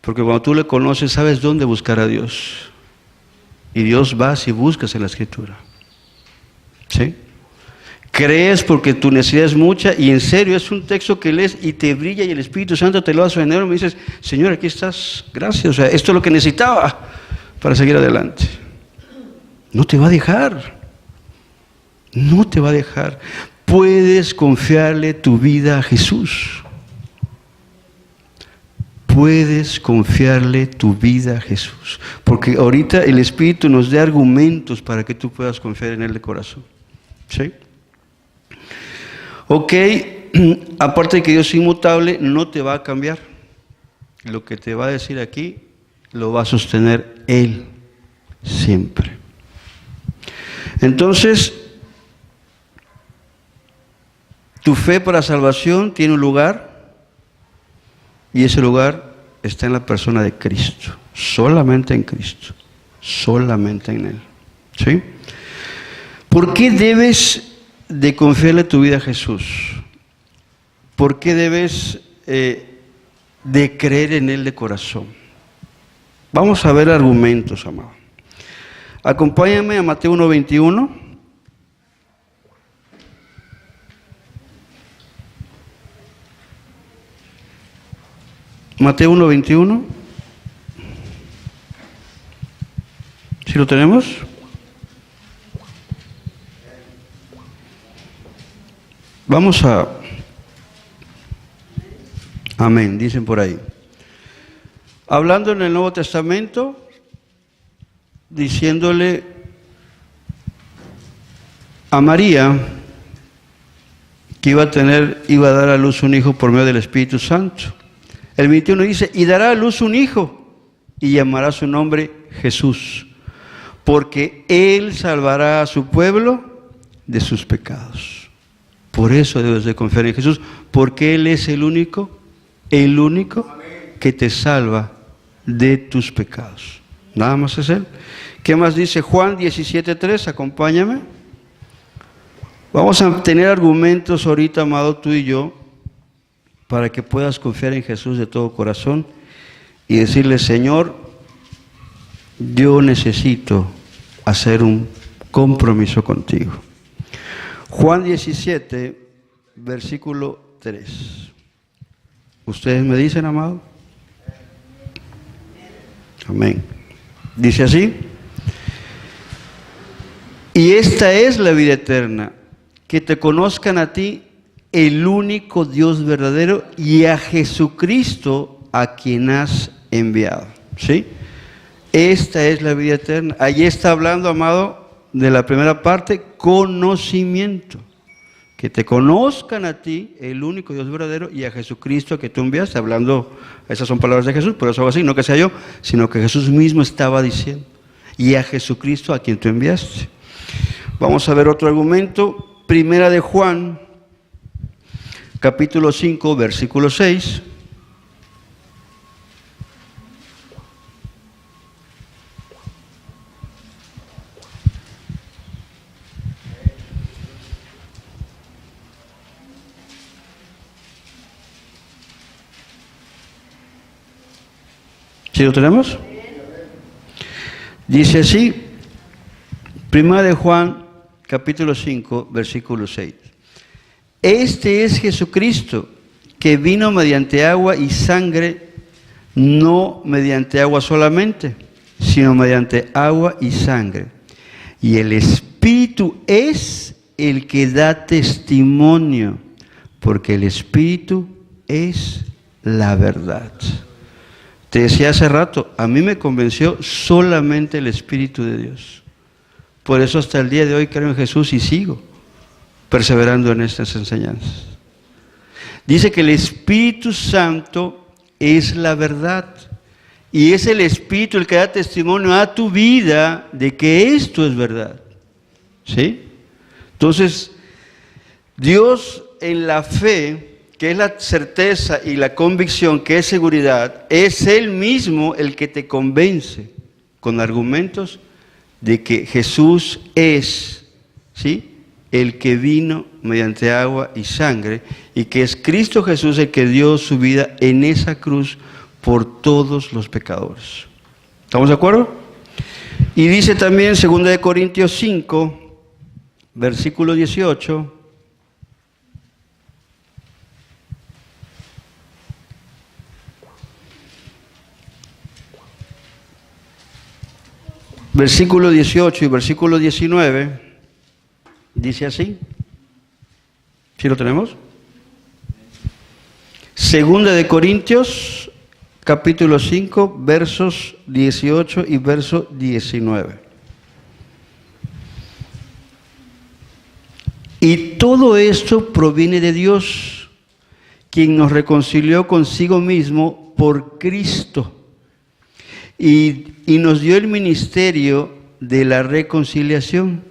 porque cuando tú le conoces, sabes dónde buscar a Dios. Y Dios vas y buscas en la Escritura. ¿Sí? Crees porque tu necesidad es mucha, y en serio es un texto que lees y te brilla, y el Espíritu Santo te lo hace en enero, y me dices, Señor, aquí estás, gracias, o sea, esto es lo que necesitaba para seguir adelante. No te va a dejar, no te va a dejar. Puedes confiarle tu vida a Jesús. Puedes confiarle tu vida a Jesús. Porque ahorita el Espíritu nos da argumentos para que tú puedas confiar en Él de corazón. ¿Sí? Ok, aparte de que Dios es inmutable, no te va a cambiar. Lo que te va a decir aquí, lo va a sostener Él siempre. Entonces, tu fe para salvación tiene un lugar, y ese lugar está en la persona de Cristo, solamente en Cristo, solamente en Él. ¿Sí? ¿Por qué debes de confiarle tu vida a Jesús? ¿Por qué debes de creer en Él de corazón? Vamos a ver argumentos, amado. Acompáñame a Mateo 1:21. Mateo 1:21. ¿Sí lo tenemos? Vamos a... Amén, dicen por ahí. Hablando en el Nuevo Testamento, diciéndole a María que iba a dar a luz un hijo por medio del Espíritu Santo. El 21 dice, y dará a luz un hijo, y llamará su nombre Jesús, porque Él salvará a su pueblo de sus pecados. Por eso debes de confiar en Jesús, porque Él es el único que te salva de tus pecados. Nada más es Él. ¿Qué más dice Juan 17:3? Acompáñame. Vamos a tener argumentos ahorita, amado, tú y yo, para que puedas confiar en Jesús de todo corazón y decirle, Señor, yo necesito hacer un compromiso contigo. Juan 17, versículo 3. ¿Ustedes me dicen, amado? Amén. Dice así. Y esta es la vida eterna, que te conozcan a ti, el único Dios verdadero, y a Jesucristo a quien has enviado. ¿Sí? Esta es la vida eterna. Allí está hablando, amado, de la primera parte, conocimiento. Que te conozcan a ti, el único Dios verdadero, y a Jesucristo que tú enviaste. Hablando, esas son palabras de Jesús, por eso hago así, no que sea yo, sino que Jesús mismo estaba diciendo. Y a Jesucristo a quien tú enviaste. Vamos a ver otro argumento. Primera de Juan, capítulo 5, versículo 6. ¿Sí lo tenemos? Dice así, Primera de Juan, capítulo 5, versículo 6. Este es Jesucristo, que vino mediante agua y sangre, no mediante agua solamente, sino mediante agua y sangre. Y el Espíritu es el que da testimonio, porque el Espíritu es la verdad. Te decía hace rato, a mí me convenció solamente el Espíritu de Dios. Por eso hasta el día de hoy creo en Jesús y sigo perseverando en estas enseñanzas. Dice que el Espíritu Santo es la verdad. Y es el Espíritu el que da testimonio a tu vida de que esto es verdad. ¿Sí? Entonces, Dios en la fe, que es la certeza y la convicción, que es seguridad, es Él mismo el que te convence con argumentos de que Jesús es, ¿sí?, el que vino mediante agua y sangre, y que es Cristo Jesús el que dio su vida en esa cruz por todos los pecadores. ¿Estamos de acuerdo? Y dice también 2 Corintios 5, versículo 18, versículo 18 y versículo 19, dice así. ¿Sí lo tenemos? 2 Corintios, capítulo 5, versos 18 y verso 19. Y todo esto proviene de Dios, quien nos reconcilió consigo mismo por Cristo y nos dio el ministerio de la reconciliación,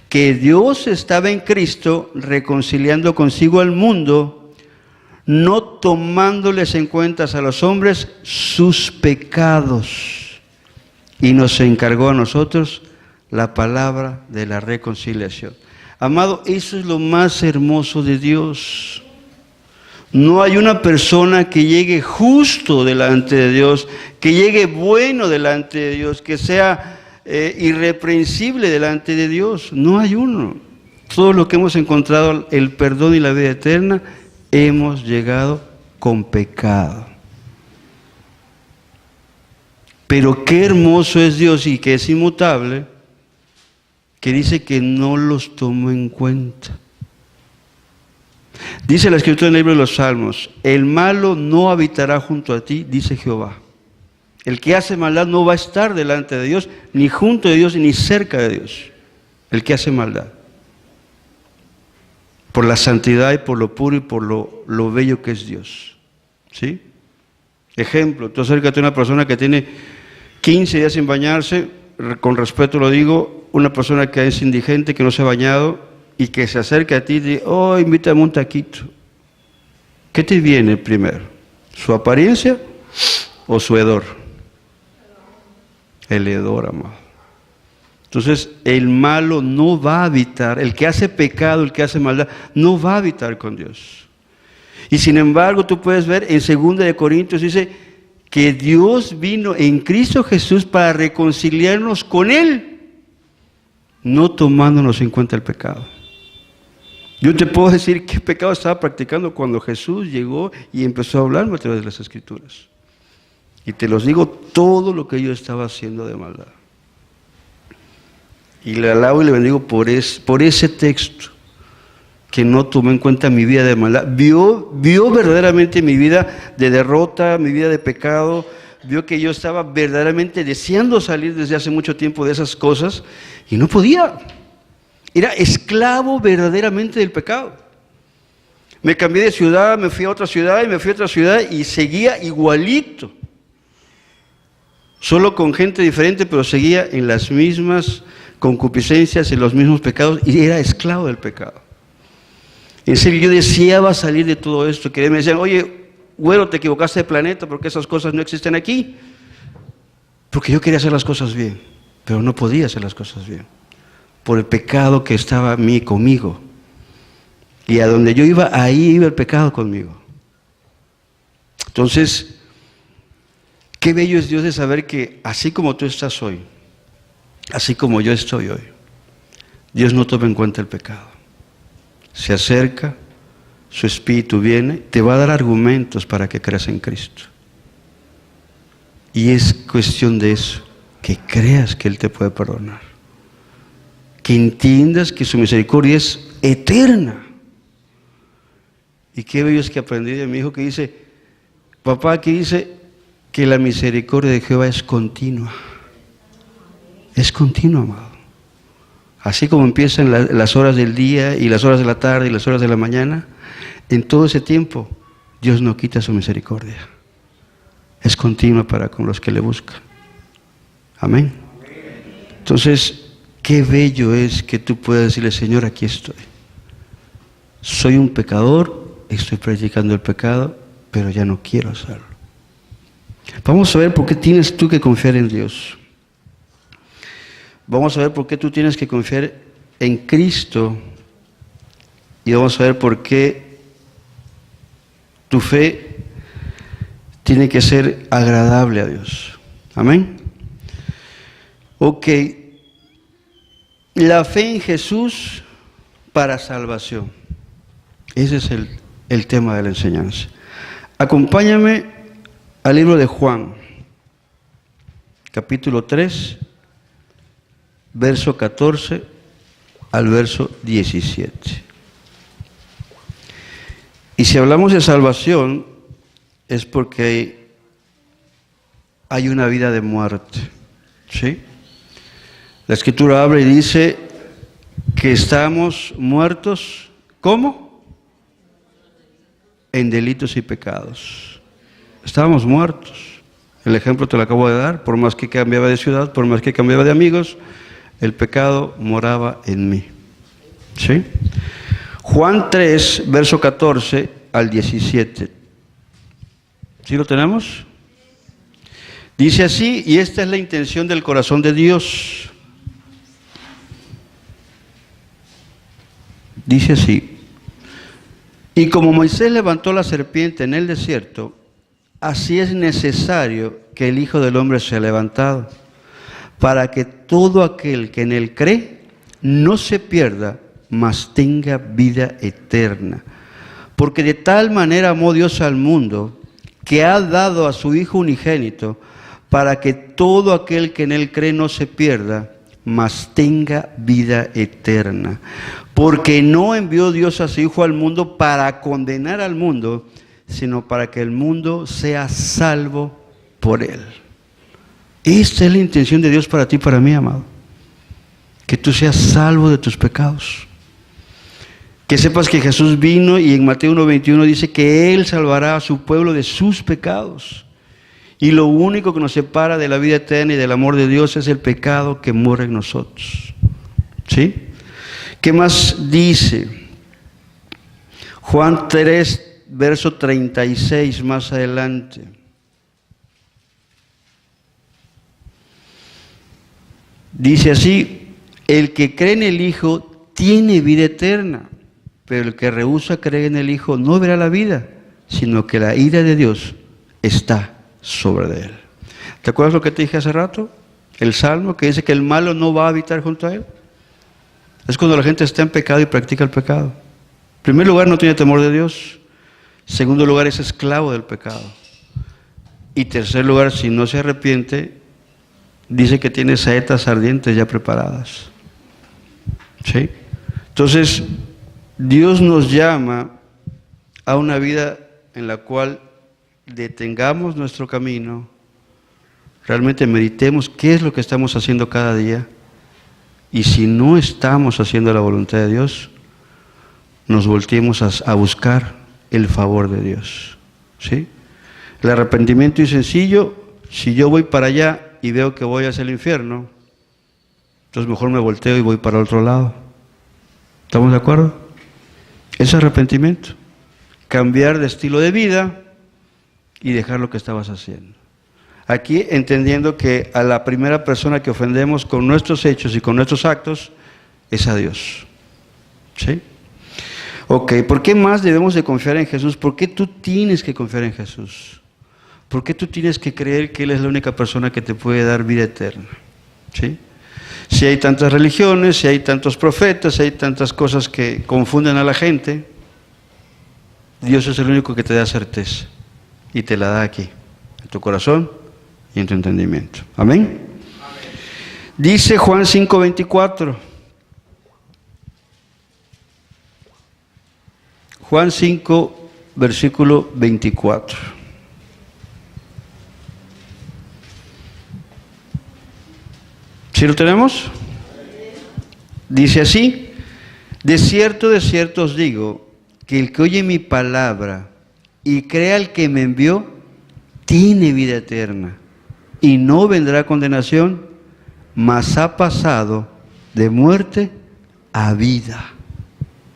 que Dios estaba en Cristo reconciliando consigo al mundo, no tomándoles en cuenta a los hombres sus pecados, y nos encargó a nosotros la palabra de la reconciliación. Amado, eso es lo más hermoso de Dios. No hay una persona que llegue justo delante de Dios, que llegue bueno delante de Dios, que sea irreprensible delante de Dios. No hay uno. Todos los que hemos encontrado el perdón y la vida eterna, hemos llegado con pecado. Pero qué hermoso es Dios y que es inmutable, que dice que no los tomó en cuenta. Dice la Escritura en el libro de los Salmos, el malo no habitará junto a ti, dice Jehová. El que hace maldad no va a estar delante de Dios, ni junto de Dios, ni cerca de Dios. El que hace maldad. Por la santidad y por lo puro y por lo bello que es Dios. ¿Sí? Ejemplo, tú acércate a una persona que tiene 15 días sin bañarse, con respeto lo digo, una persona que es indigente, que no se ha bañado y que se acerca a ti y dice, oh, invítame un taquito. ¿Qué te viene primero? ¿Su apariencia o su hedor? El hedor, amado. Entonces, el malo no va a habitar, el que hace pecado, el que hace maldad, no va a habitar con Dios. Y sin embargo, tú puedes ver en 2 Corintios, dice que Dios vino en Cristo Jesús para reconciliarnos con Él, no tomándonos en cuenta el pecado. Yo te puedo decir qué pecado estaba practicando cuando Jesús llegó y empezó a hablarme a través de las Escrituras. Y te los digo todo lo que yo estaba haciendo de maldad. Y le alabo y le bendigo por ese texto, que no tomó en cuenta mi vida de maldad. Vio verdaderamente mi vida de derrota, mi vida de pecado. Vio que yo estaba verdaderamente deseando salir desde hace mucho tiempo de esas cosas y no podía. Era esclavo verdaderamente del pecado. Me cambié de ciudad, me fui a otra ciudad y me fui a otra ciudad y seguía igualito. Solo con gente diferente, pero seguía en las mismas concupiscencias, en los mismos pecados y era esclavo del pecado. En serio, yo deseaba salir de todo esto, que me decían, oye, güero, te equivocaste de planeta porque esas cosas no existen aquí. Porque yo quería hacer las cosas bien, pero no podía hacer las cosas bien, por el pecado que estaba conmigo. Y a donde yo iba, ahí iba el pecado conmigo. Entonces, qué bello es Dios de saber que así como tú estás hoy, así como yo estoy hoy, Dios no toma en cuenta el pecado. Se acerca, su Espíritu viene, te va a dar argumentos para que creas en Cristo. Y es cuestión de eso, que creas que Él te puede perdonar. Que entiendas que su misericordia es eterna. Y qué bello es que aprendí de mi hijo que dice, papá, aquí dice que la misericordia de Jehová es continua. Es continua, amado. Así como empiezan las horas del día y las horas de la tarde y las horas de la mañana, en todo ese tiempo Dios no quita su misericordia. Es continua para con los que le buscan. Amén. Entonces, qué bello es que tú puedas decirle, Señor, aquí estoy. Soy un pecador, estoy practicando el pecado, pero ya no quiero hacerlo. Vamos a ver por qué tienes tú que confiar en Dios. Vamos a ver por qué tú tienes que confiar en Cristo y vamos a ver por qué tu fe tiene que ser agradable a Dios. Amén. Ok. La fe en Jesús para salvación. Ese es el tema de la enseñanza. Acompáñame al libro de Juan, capítulo 3, verso 14 al verso 17. Y si hablamos de salvación, es porque hay una vida de muerte. ¿Sí? La Escritura habla y dice que estamos muertos, ¿cómo? En delitos y pecados. Estábamos muertos. El ejemplo te lo acabo de dar. Por más que cambiaba de ciudad, por más que cambiaba de amigos, el pecado moraba en mí. ¿Sí? Juan 3, verso 14 al 17. ¿Sí lo tenemos? Dice así, y esta es la intención del corazón de Dios. Dice así, y como Moisés levantó la serpiente en el desierto, así es necesario que el Hijo del Hombre sea levantado, para que todo aquel que en él cree no se pierda, mas tenga vida eterna. Porque de tal manera amó Dios al mundo, que ha dado a su Hijo unigénito, para que todo aquel que en él cree no se pierda, mas tenga vida eterna. Porque no envió Dios a su Hijo al mundo para condenar al mundo, sino para que el mundo sea salvo por él. Esta es la intención de Dios para ti y para mí, amado. Que tú seas salvo de tus pecados. Que sepas que Jesús vino y en Mateo 1:21 dice que Él salvará a su pueblo de sus pecados. Y lo único que nos separa de la vida eterna y del amor de Dios es el pecado que muere en nosotros. ¿Sí? ¿Qué más dice? Juan 3, verso 36, más adelante. Dice así: el que cree en el Hijo tiene vida eterna, pero el que rehúsa creer en el Hijo no verá la vida, sino que la ira de Dios está sobre él. ¿Te acuerdas lo que te dije hace rato? El Salmo que dice que el malo no va a habitar junto a él. Es cuando la gente está en pecado y practica el pecado. En primer lugar, no tiene temor de Dios. En segundo lugar, es esclavo del pecado. Y en tercer lugar, si no se arrepiente, dice que tiene saetas ardientes ya preparadas. ¿Sí? Entonces, Dios nos llama a una vida en la cual detengamos nuestro camino, realmente meditemos qué es lo que estamos haciendo cada día, y si no estamos haciendo la voluntad de Dios, nos volteemos a buscar el favor de Dios. ¿Sí? El arrepentimiento es sencillo. Si yo voy para allá y veo que voy hacia el infierno, entonces mejor me volteo y voy para el otro lado. ¿Estamos de acuerdo? Es arrepentimiento. Cambiar de estilo de vida y dejar lo que estabas haciendo. Aquí entendiendo que a la primera persona que ofendemos con nuestros hechos y con nuestros actos es a Dios. ¿Sí? Ok, ¿por qué más debemos de confiar en Jesús? ¿Por qué tú tienes que confiar en Jesús? ¿Por qué tú tienes que creer que Él es la única persona que te puede dar vida eterna? ¿Sí? Si hay tantas religiones, si hay tantos profetas, si hay tantas cosas que confunden a la gente, Dios es el único que te da certeza y te la da aquí, en tu corazón y en tu entendimiento. ¿Amén? Amén. Dice Juan 5:24. Juan 5, versículo 24. ¿Sí lo tenemos? Dice así: de cierto os digo, que el que oye mi palabra y crea al que me envió, tiene vida eterna, y no vendrá condenación, mas ha pasado de muerte a vida.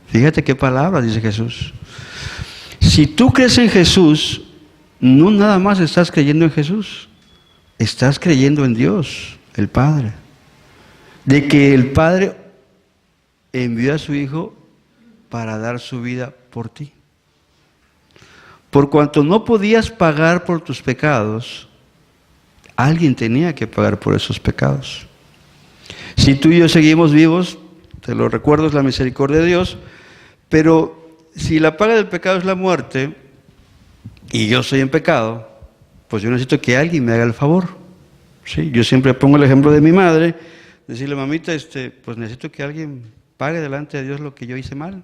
Fíjate qué palabra dice Jesús. Si tú crees en Jesús, no nada más estás creyendo en Jesús, estás creyendo en Dios, el Padre. De que el Padre envió a su Hijo para dar su vida por ti. Por cuanto no podías pagar por tus pecados, alguien tenía que pagar por esos pecados. Si tú y yo seguimos vivos, te lo recuerdo, es la misericordia de Dios, pero si la paga del pecado es la muerte, y yo soy en pecado, pues yo necesito que alguien me haga el favor. ¿Sí? Yo siempre pongo el ejemplo de mi madre, decirle: mamita, pues necesito que alguien pague delante de Dios lo que yo hice mal.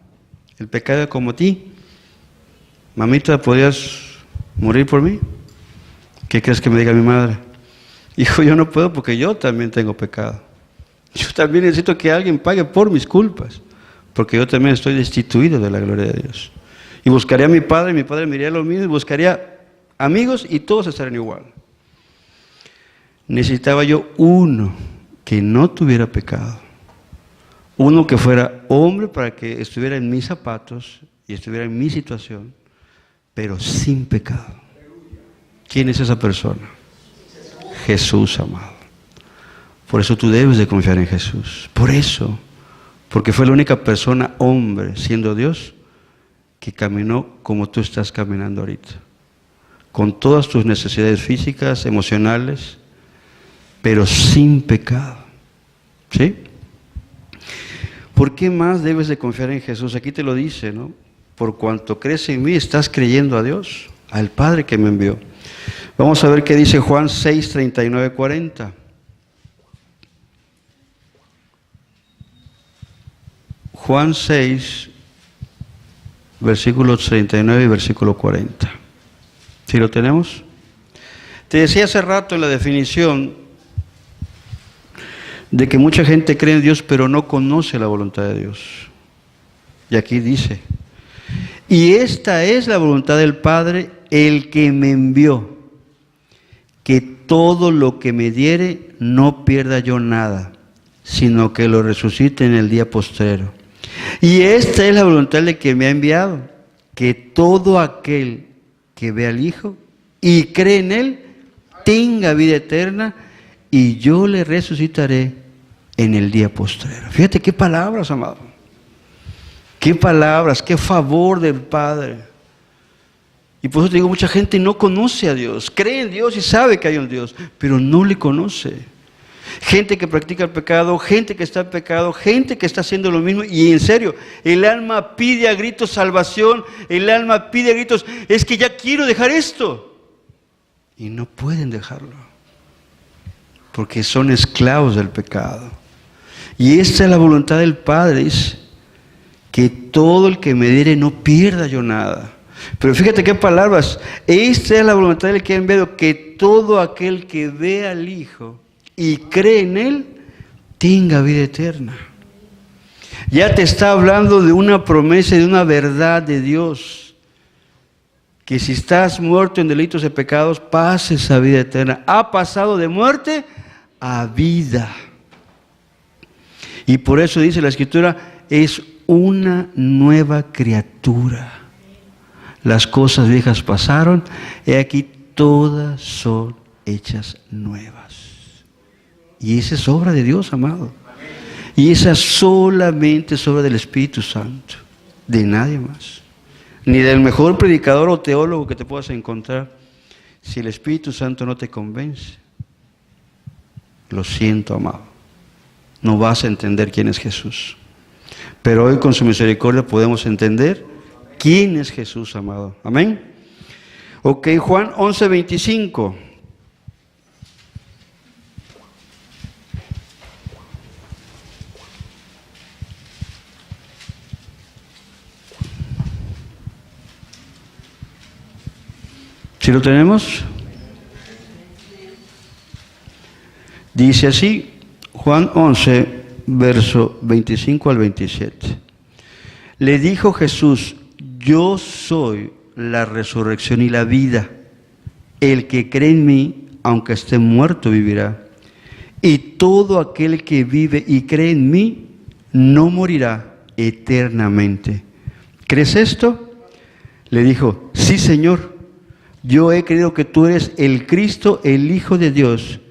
El pecado es como ti. Mamita, ¿podrías morir por mí? ¿Qué crees que me diga mi madre? Hijo, yo no puedo porque yo también tengo pecado. Yo también necesito que alguien pague por mis culpas, porque yo también estoy destituido de la gloria de Dios. Y buscaría a mi padre, y mi padre me diría lo mismo, y buscaría amigos y todos estarían igual. Necesitaba yo uno que no tuviera pecado, uno que fuera hombre para que estuviera en mis zapatos y estuviera en mi situación, pero sin pecado. ¿Quién es esa persona? Jesús, amado. Por eso tú debes de confiar en Jesús. Por eso, porque fue la única persona, hombre, siendo Dios, que caminó como tú estás caminando ahorita, con todas tus necesidades físicas, emocionales, pero sin pecado. ¿Sí? ¿Por qué más debes de confiar en Jesús? Aquí te lo dice, ¿no? Por cuanto crees en mí, estás creyendo a Dios, al Padre que me envió. Vamos a ver qué dice Juan 6, 39, 40. Juan 6, versículos 39 y versículo 40. ¿Sí lo tenemos? Te decía hace rato en la definición de que mucha gente cree en Dios pero no conoce la voluntad de Dios. Y aquí dice, y esta es la voluntad del Padre, el que me envió, que todo lo que me diere no pierda yo nada, sino que lo resucite en el día postrero. Y esta es la voluntad de que me ha enviado, que todo aquel que ve al Hijo y cree en Él, tenga vida eterna, y yo le resucitaré en el día postrero. Fíjate qué palabras, amado. Qué palabras, qué favor del Padre. Y por eso te digo, mucha gente no conoce a Dios, cree en Dios y sabe que hay un Dios, pero no le conoce. Gente que practica el pecado, gente que está en pecado, gente que está haciendo lo mismo, y en serio, el alma pide a gritos salvación, el alma pide a gritos, es que ya quiero dejar esto. Y no pueden dejarlo, porque son esclavos del pecado. Y esta es la voluntad del Padre, es que todo el que me diere no pierda yo nada. Pero fíjate qué palabras, esta es la voluntad del que ha enviado, que todo aquel que ve al Hijo y cree en Él, tenga vida eterna. Ya te está hablando de una promesa y de una verdad de Dios, que si estás muerto en delitos y pecados, pases a vida eterna. Ha pasado de muerte a vida. Y por eso dice la Escritura, es una nueva criatura. Las cosas viejas pasaron, y aquí todas son hechas nuevas. Y esa es obra de Dios, amado. Y esa solamente es obra del Espíritu Santo, de nadie más. Ni del mejor predicador o teólogo que te puedas encontrar. Si el Espíritu Santo no te convence, lo siento, amado, no vas a entender quién es Jesús. Pero hoy con su misericordia podemos entender quién es Jesús, amado. Amén. Ok, Juan 11:25. ¿Sí lo tenemos? Dice así, Juan 11, verso 25 al 27. Le dijo Jesús, yo soy la resurrección y la vida. El que cree en mí, aunque esté muerto, vivirá. Y todo aquel que vive y cree en mí, no morirá eternamente. ¿Crees esto? Le dijo, sí, Señor. Yo he creído que tú eres el Cristo, el Hijo de Dios,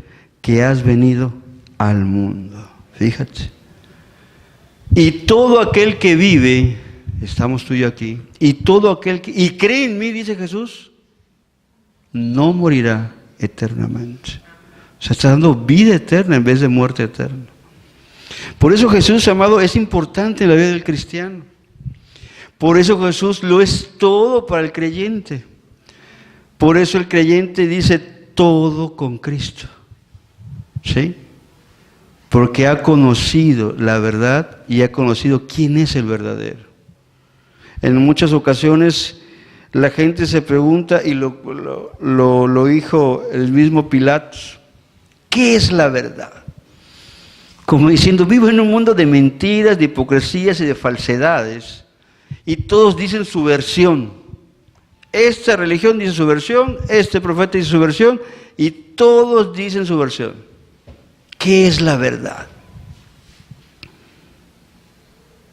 que has venido al mundo. Fíjate. Y todo aquel que vive, estamos tú y yo aquí, y todo aquel que y cree en mí, dice Jesús, no morirá eternamente. O sea, está dando vida eterna en vez de muerte eterna. Por eso Jesús, amado, es importante en la vida del cristiano. Por eso Jesús lo es todo para el creyente. Por eso el creyente dice todo con Cristo. ¿Sí? Porque ha conocido la verdad y ha conocido quién es el verdadero. En muchas ocasiones la gente se pregunta, y lo dijo el mismo Pilatos, ¿qué es la verdad? Como diciendo, vivo en un mundo de mentiras, de hipocresías y de falsedades, y todos dicen su versión. Esta religión dice su versión, este profeta dice su versión, y todos dicen su versión. ¿Qué es la verdad?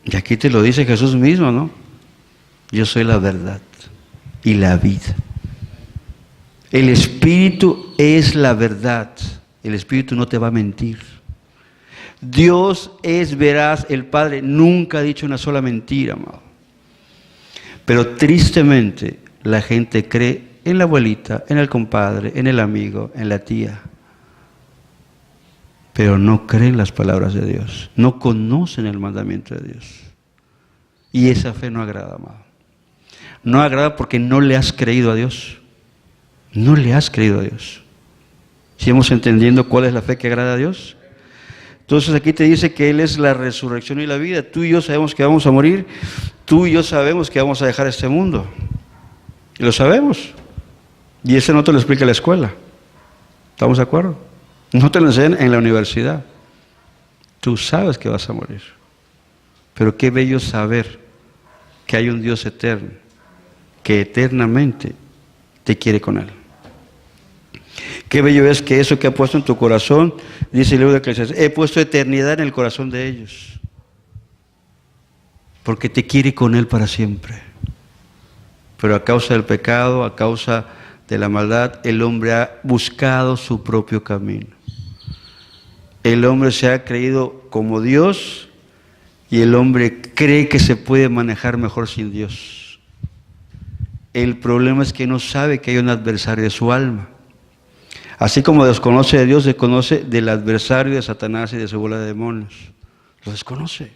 Y aquí te lo dice Jesús mismo, ¿no? Yo soy la verdad y la vida. El Espíritu es la verdad. El Espíritu no te va a mentir. Dios es veraz, el Padre nunca ha dicho una sola mentira, amado. Pero tristemente la gente cree en la abuelita, en el compadre, en el amigo, en la tía. Pero no creen las palabras de Dios, no conocen el mandamiento de Dios. Y esa fe no agrada, amado. No agrada porque no le has creído a Dios. No le has creído a Dios. ¿Sigamos entendiendo cuál es la fe que agrada a Dios? Entonces aquí te dice que Él es la resurrección y la vida. Tú y yo sabemos que vamos a morir. Tú y yo sabemos que vamos a dejar este mundo. Y lo sabemos. Y eso no te lo explica la escuela. ¿Estamos de acuerdo? No te lo enseñan en la universidad. Tú sabes que vas a morir. Pero qué bello saber que hay un Dios eterno, que eternamente te quiere con Él. Qué bello es que eso que ha puesto en tu corazón, dice el libro de Eclesiastés, he puesto eternidad en el corazón de ellos, porque te quiere con Él para siempre. Pero a causa del pecado, a causa de la maldad, el hombre ha buscado su propio camino. El hombre se ha creído como Dios y el hombre cree que se puede manejar mejor sin Dios. El problema es que no sabe que hay un adversario de su alma. Así como desconoce de Dios, desconoce del adversario de Satanás y de su bola de demonios. Lo desconoce.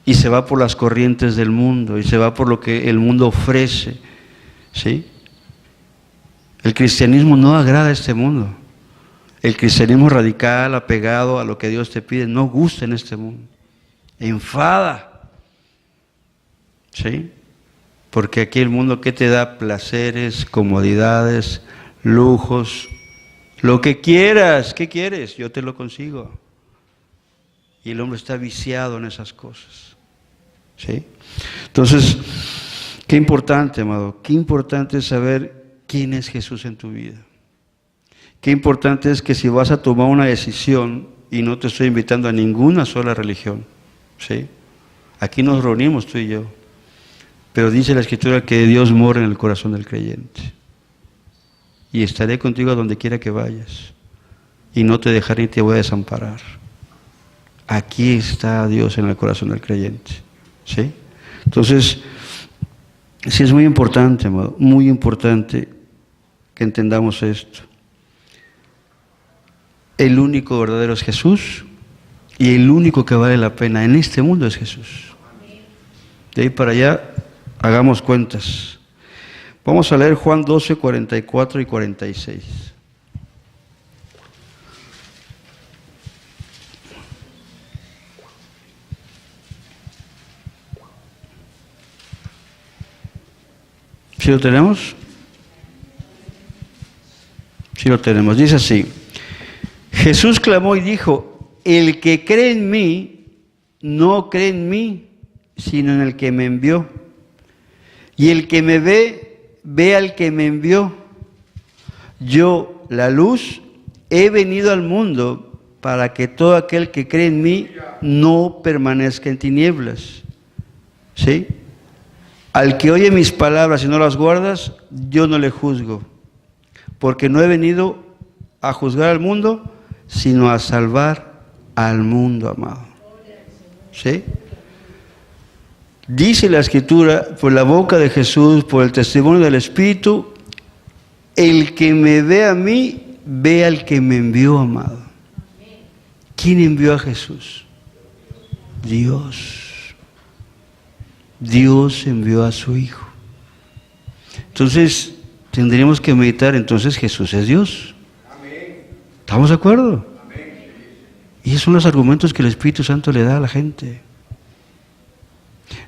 Y se va por las corrientes del mundo, y se va por lo que el mundo ofrece. ¿Sí? El cristianismo no agrada a este mundo. El cristianismo radical, apegado a lo que Dios te pide, no gusta en este mundo. Enfada. ¿Sí? Porque aquí el mundo, ¿qué te da? Placeres, comodidades, lujos, lo que quieras. ¿Qué quieres? Yo te lo consigo. Y el hombre está viciado en esas cosas. ¿Sí? Entonces, qué importante, amado, qué importante es saber quién es Jesús en tu vida. Qué importante es que si vas a tomar una decisión, y no te estoy invitando a ninguna sola religión, ¿sí? Aquí nos reunimos tú y yo, pero dice la Escritura que Dios mora en el corazón del creyente. Y estaré contigo a donde quiera que vayas, y no te dejaré ni te voy a desamparar. Aquí está Dios en el corazón del creyente, ¿sí? Entonces, sí es muy importante, amado, muy importante que entendamos esto. El único verdadero es Jesús, y el único que vale la pena en este mundo es Jesús. De ahí para allá, hagamos cuentas. Vamos a leer Juan 12, 44 y 46. ¿Sí lo tenemos? Sí lo tenemos. Dice así: Jesús clamó y dijo: el que cree en mí, no cree en mí, sino en el que me envió. Y el que me ve, ve al que me envió. Yo, la luz, he venido al mundo para que todo aquel que cree en mí no permanezca en tinieblas. ¿Sí? Al que oye mis palabras y no las guardas, yo no le juzgo, porque no he venido a juzgar al mundo, sino a salvar al mundo, amado. ¿Sí? Dice la Escritura, por la boca de Jesús, por el testimonio del Espíritu, el que me ve a mí, ve al que me envió, amado. ¿Quién envió a Jesús? Dios. Dios envió a su Hijo. Entonces, tendríamos que meditar, entonces Jesús es Dios. ¿Estamos de acuerdo? Y esos son los argumentos que el Espíritu Santo le da a la gente.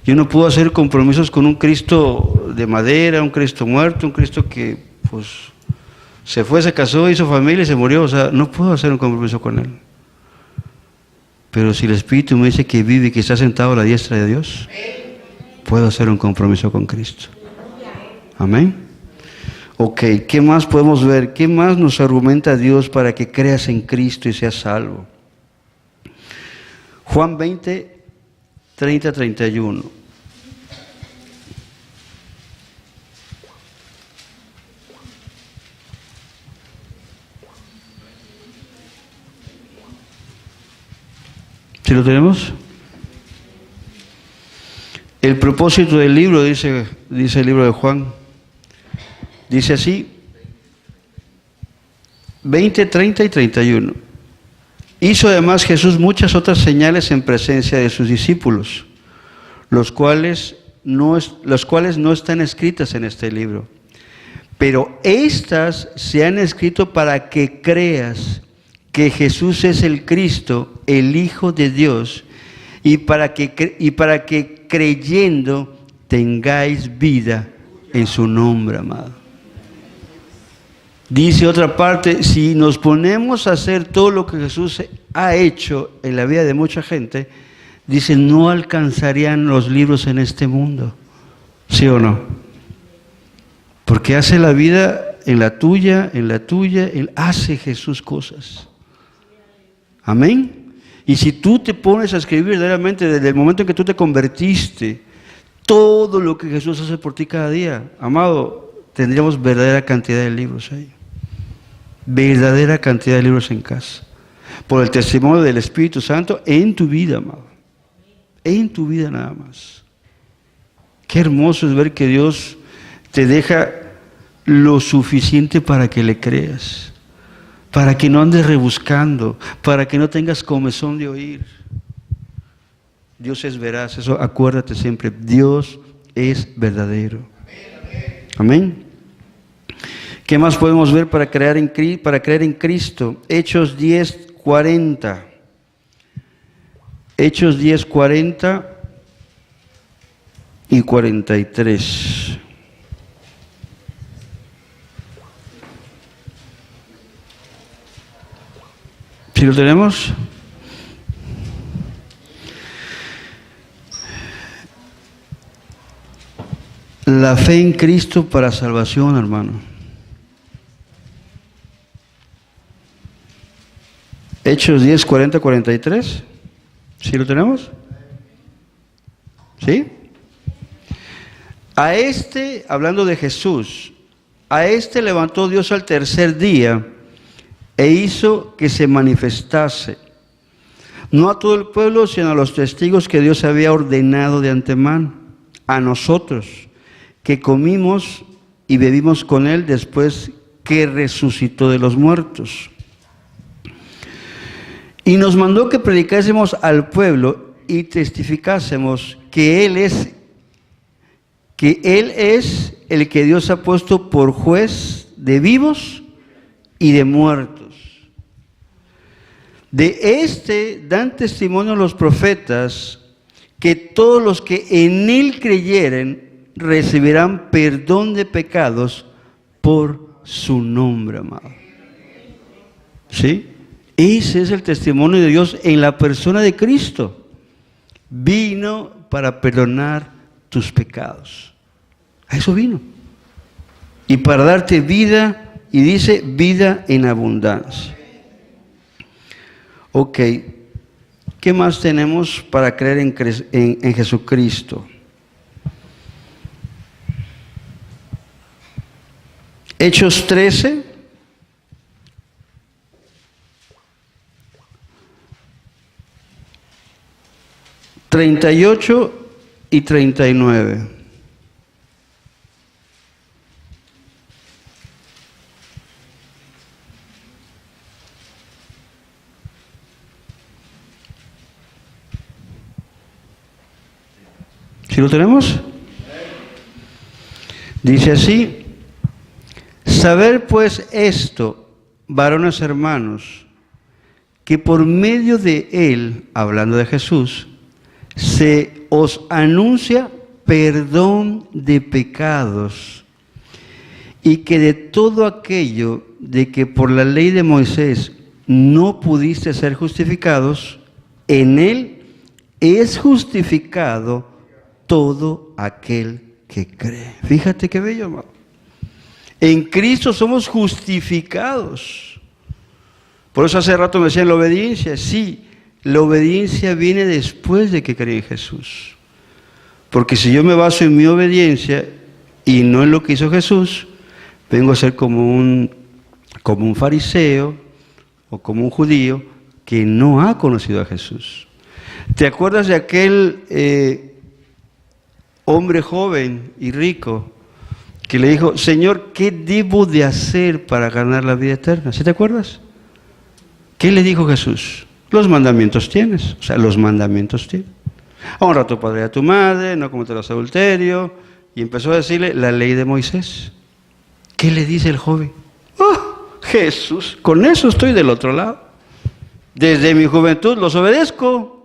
Yo no puedo hacer compromisos con un Cristo de madera, un Cristo muerto, un Cristo que pues se fue, se casó, hizo familia y se murió. O sea, no puedo hacer un compromiso con Él. Pero si el Espíritu me dice que vive y que está sentado a la diestra de Dios, puedo hacer un compromiso con Cristo. Amén. Ok, ¿qué más podemos ver? ¿Qué más nos argumenta Dios para que creas en Cristo y seas salvo? Juan 20, 30, 31. ¿Sí lo tenemos? El propósito del libro, dice el libro de Juan, dice así, 20, 30 y 31. Hizo además Jesús muchas otras señales en presencia de sus discípulos, los cuales no están escritas en este libro. Pero estas se han escrito para que creas que Jesús es el Cristo, el Hijo de Dios, y para que creyendo tengáis vida en su nombre, amado. Dice otra parte, si nos ponemos a hacer todo lo que Jesús ha hecho en la vida de mucha gente, dice, no alcanzarían los libros en este mundo. ¿Sí o no? Porque hace la vida en la tuya, hace Jesús cosas. Amén. Y si tú te pones a escribir verdaderamente desde el momento en que tú te convertiste, todo lo que Jesús hace por ti cada día, amado, tendríamos verdadera cantidad de libros ahí. Verdadera cantidad de libros en casa. Por el testimonio del Espíritu Santo en tu vida, amado. En tu vida nada más. Qué hermoso es ver que Dios te deja lo suficiente para que le creas. Para que no andes rebuscando. Para que no tengas comezón de oír. Dios es veraz. Eso acuérdate siempre. Dios es verdadero. Amén. ¿Qué más podemos ver para creer en Cristo? Hechos 10:40. Hechos 10:40 y 43. ¿Sí lo tenemos? La fe en Cristo para salvación, hermano. Hechos 10:40, 43. ¿Sí lo tenemos? ¿Sí? A este, hablando de Jesús, a este levantó Dios al tercer día e hizo que se manifestase, no a todo el pueblo, sino a los testigos que Dios había ordenado de antemano, a nosotros, que comimos y bebimos con él después que resucitó de los muertos. Y nos mandó que predicásemos al pueblo y testificásemos que Él es el que Dios ha puesto por juez de vivos y de muertos. De este dan testimonio los profetas, que todos los que en Él creyeren recibirán perdón de pecados por su nombre, amado. ¿Sí? Ese es el testimonio de Dios en la persona de Cristo. Vino para perdonar tus pecados. A eso vino. Y para darte vida, y dice vida en abundancia. Ok, ¿qué más tenemos para creer en Jesucristo? Hechos 13. 38 y 39. ¿Sí lo tenemos? Dice así: saber pues esto, varones hermanos, que por medio de él, hablando de Jesús, se os anuncia perdón de pecados, y que de todo aquello de que por la ley de Moisés no pudiste ser justificados, en él es justificado todo aquel que cree. Fíjate qué bello, hermano. En Cristo somos justificados. Por eso hace rato me decían la obediencia. Sí, la obediencia viene después de que creí en Jesús. Porque si yo me baso en mi obediencia y no en lo que hizo Jesús, vengo a ser como un fariseo o como un judío que no ha conocido a Jesús. ¿Te acuerdas de aquel hombre joven y rico que le dijo: Señor, ¿qué debo de hacer para ganar la vida eterna? ¿Sí te acuerdas? ¿Qué le dijo Jesús? Los mandamientos tienes, o sea, los mandamientos tienes. Honra a tu padre y a tu madre, no cometerás adulterio. Y empezó a decirle la ley de Moisés. ¿Qué le dice el joven? ¡Oh, Jesús! Con eso estoy del otro lado. Desde mi juventud los obedezco.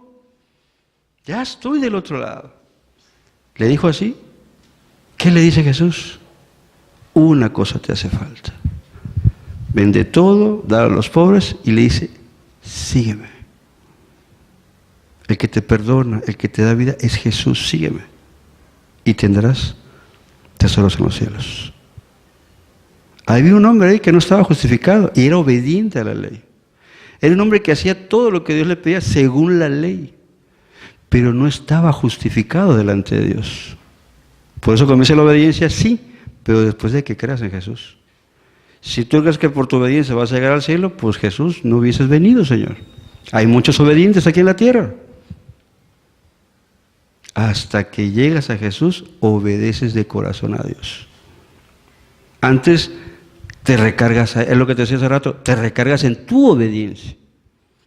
Ya estoy del otro lado. ¿Le dijo así? ¿Qué le dice Jesús? Una cosa te hace falta. vende todo, da a los pobres y le dice, sígueme. El que te perdona, el que te da vida es Jesús, sígueme. Y tendrás tesoros en los cielos. Había un hombre ahí que no estaba justificado y era obediente a la ley. Era un hombre que hacía todo lo que Dios le pedía según la ley, pero no estaba justificado delante de Dios. Por eso comienza la obediencia, sí, pero después de que creas en Jesús. Si tú crees que por tu obediencia vas a llegar al cielo, pues Jesús no hubieses venido, Señor. Hay muchos obedientes aquí en la tierra. Hasta que llegas a Jesús, obedeces de corazón a Dios. Antes te recargas, es lo que te decía hace rato, te recargas en tu obediencia.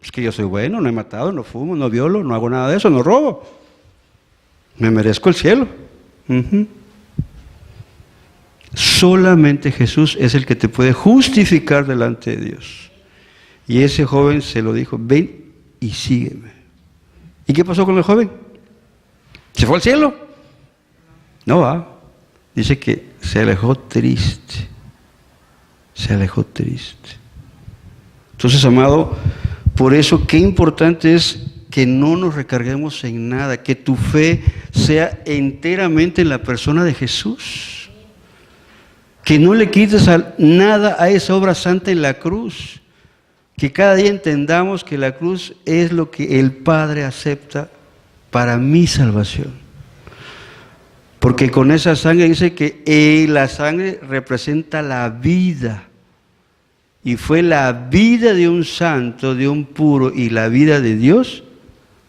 Es que yo soy bueno, no he matado, no fumo, no violo, no hago nada de eso, no robo. Me merezco el cielo. Solamente Jesús es el que te puede justificar delante de Dios. Y ese joven se lo dijo, ven y sígueme. ¿Y qué pasó con el joven? ¿Se fue al cielo? No va. Dice que se alejó triste. Se alejó triste. Entonces, amado, por eso qué importante es que no nos recarguemos en nada, que tu fe sea enteramente en la persona de Jesús. Que no le quites nada a esa obra santa en la cruz. Que cada día entendamos que la cruz es lo que el Padre acepta para mi salvación. Porque con esa sangre dice que la sangre representa la vida. Y fue la vida de un santo, de un puro, y la vida de Dios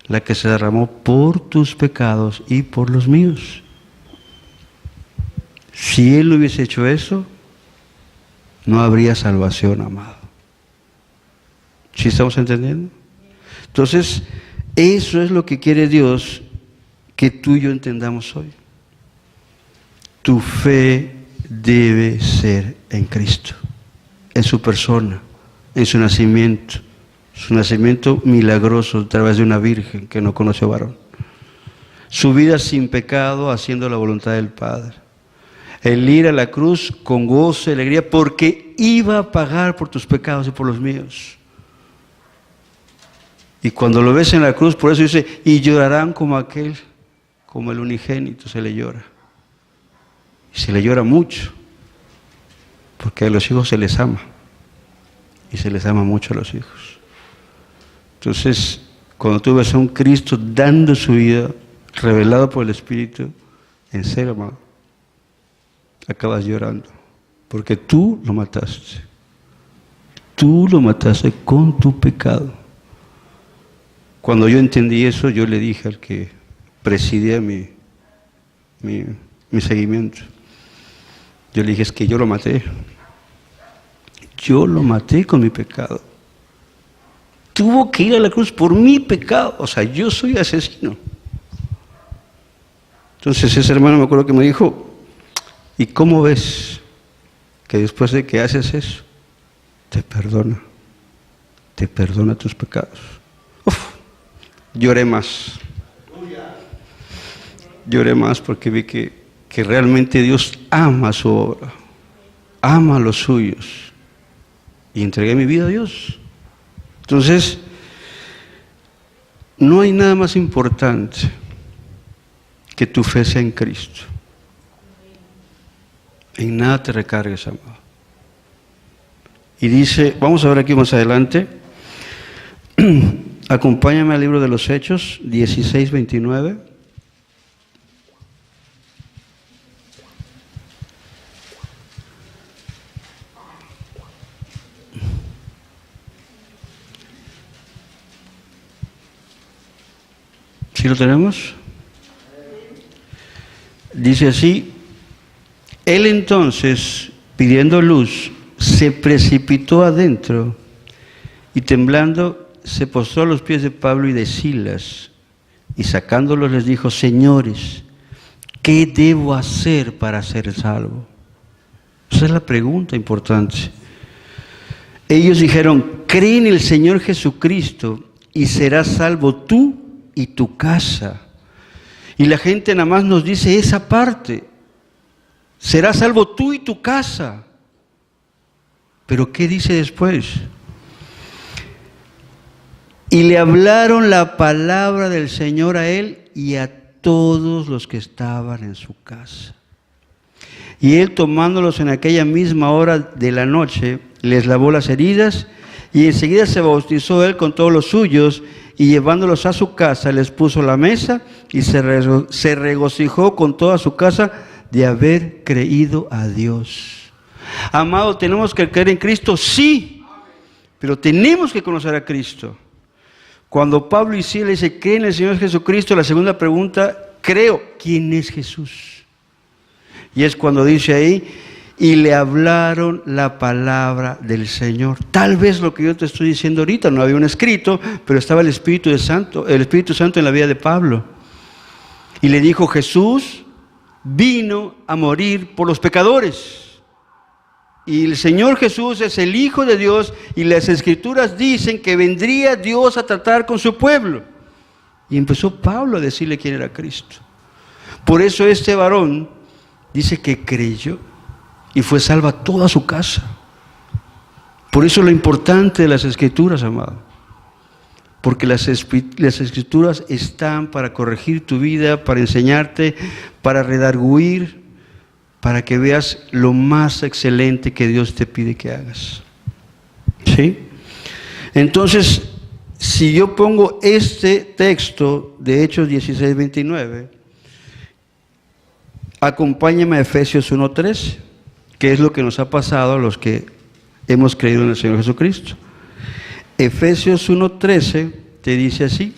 la que se derramó por tus pecados y por los míos. Si Él no hubiese hecho eso, no habría salvación, amado. ¿Sí estamos entendiendo? Entonces, eso es lo que quiere Dios que tú y yo entendamos hoy. Tu fe debe ser en Cristo, en su persona, en su nacimiento milagroso a través de una virgen que no conoció varón. Su vida sin pecado, haciendo la voluntad del Padre. El ir a la cruz con gozo y alegría porque iba a pagar por tus pecados y por los míos. Y cuando lo ves en la cruz, por eso dice, y llorarán como el unigénito se le llora. Y se le llora mucho, porque a los hijos se les ama. Y se les ama mucho a los hijos. Entonces, cuando tú ves a un Cristo dando su vida, revelado por el Espíritu, en serio, amado, acabas llorando, porque tú lo mataste. Tú lo mataste con tu pecado. Cuando yo entendí eso, yo le dije al que presidía mi seguimiento, yo le dije, es que yo lo maté. Yo lo maté con mi pecado. Tuvo que ir a la cruz por mi pecado. O sea, yo soy asesino. Entonces ese hermano me acuerdo que me dijo, ¿y cómo ves que después de que haces eso, te perdona tus pecados? Lloré más porque vi que realmente Dios ama su obra, ama a los suyos, y entregué mi vida a Dios. Entonces, no hay nada más importante que tu fe sea en Cristo. En nada te recargues, amado. Y dice, vamos a ver aquí más adelante, acompáñame al libro de los Hechos, 16:29. ¿Sí lo tenemos? Dice así, él entonces, pidiendo luz, se precipitó adentro y temblando se postró a los pies de Pablo y de Silas y sacándolos les dijo, señores, ¿qué debo hacer para ser salvo? Esa es la pregunta importante. Ellos dijeron, cree en el Señor Jesucristo y serás salvo tú y tu casa. Y la gente nada más nos dice esa parte, serás salvo tú y tu casa. Pero ¿qué dice después? Y le hablaron la palabra del Señor a él y a todos los que estaban en su casa. Y él, tomándolos en aquella misma hora de la noche, les lavó las heridas y enseguida se bautizó él con todos los suyos y llevándolos a su casa les puso la mesa y se regocijó con toda su casa de haber creído a Dios. Amado, ¿tenemos que creer en Cristo? Sí, pero tenemos que conocer a Cristo. Cuando Pablo y Silas dicen, ¿creen en el Señor Jesucristo? La segunda pregunta, creo, ¿quién es Jesús? Y es cuando dice ahí, y le hablaron la palabra del Señor. Tal vez lo que yo te estoy diciendo ahorita, no había un escrito, pero estaba el Espíritu Santo en la vida de Pablo. Y le dijo, Jesús vino a morir por los pecadores. Y el Señor Jesús es el Hijo de Dios y las Escrituras dicen que vendría Dios a tratar con su pueblo. Y empezó Pablo a decirle quién era Cristo. Por eso este varón dice que creyó y fue salva toda su casa. Por eso lo importante de las Escrituras, amado. Porque las Escrituras están para corregir tu vida, para enseñarte, para redarguir, para que veas lo más excelente que Dios te pide que hagas. ¿Sí? Entonces, si yo pongo este texto de Hechos 16:29, acompáñame a Efesios 1:13, que es lo que nos ha pasado a los que hemos creído en el Señor Jesucristo. Efesios 1:13 te dice así.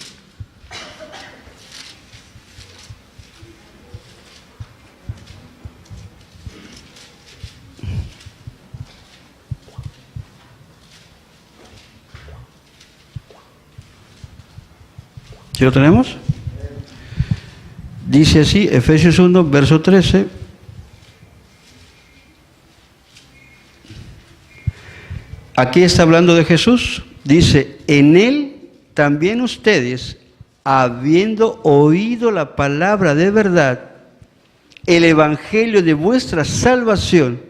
¿Sí lo tenemos? Dice así, Efesios 1, verso 13. Aquí está hablando de Jesús. Dice, en él también ustedes, habiendo oído la palabra de verdad, el evangelio de vuestra salvación,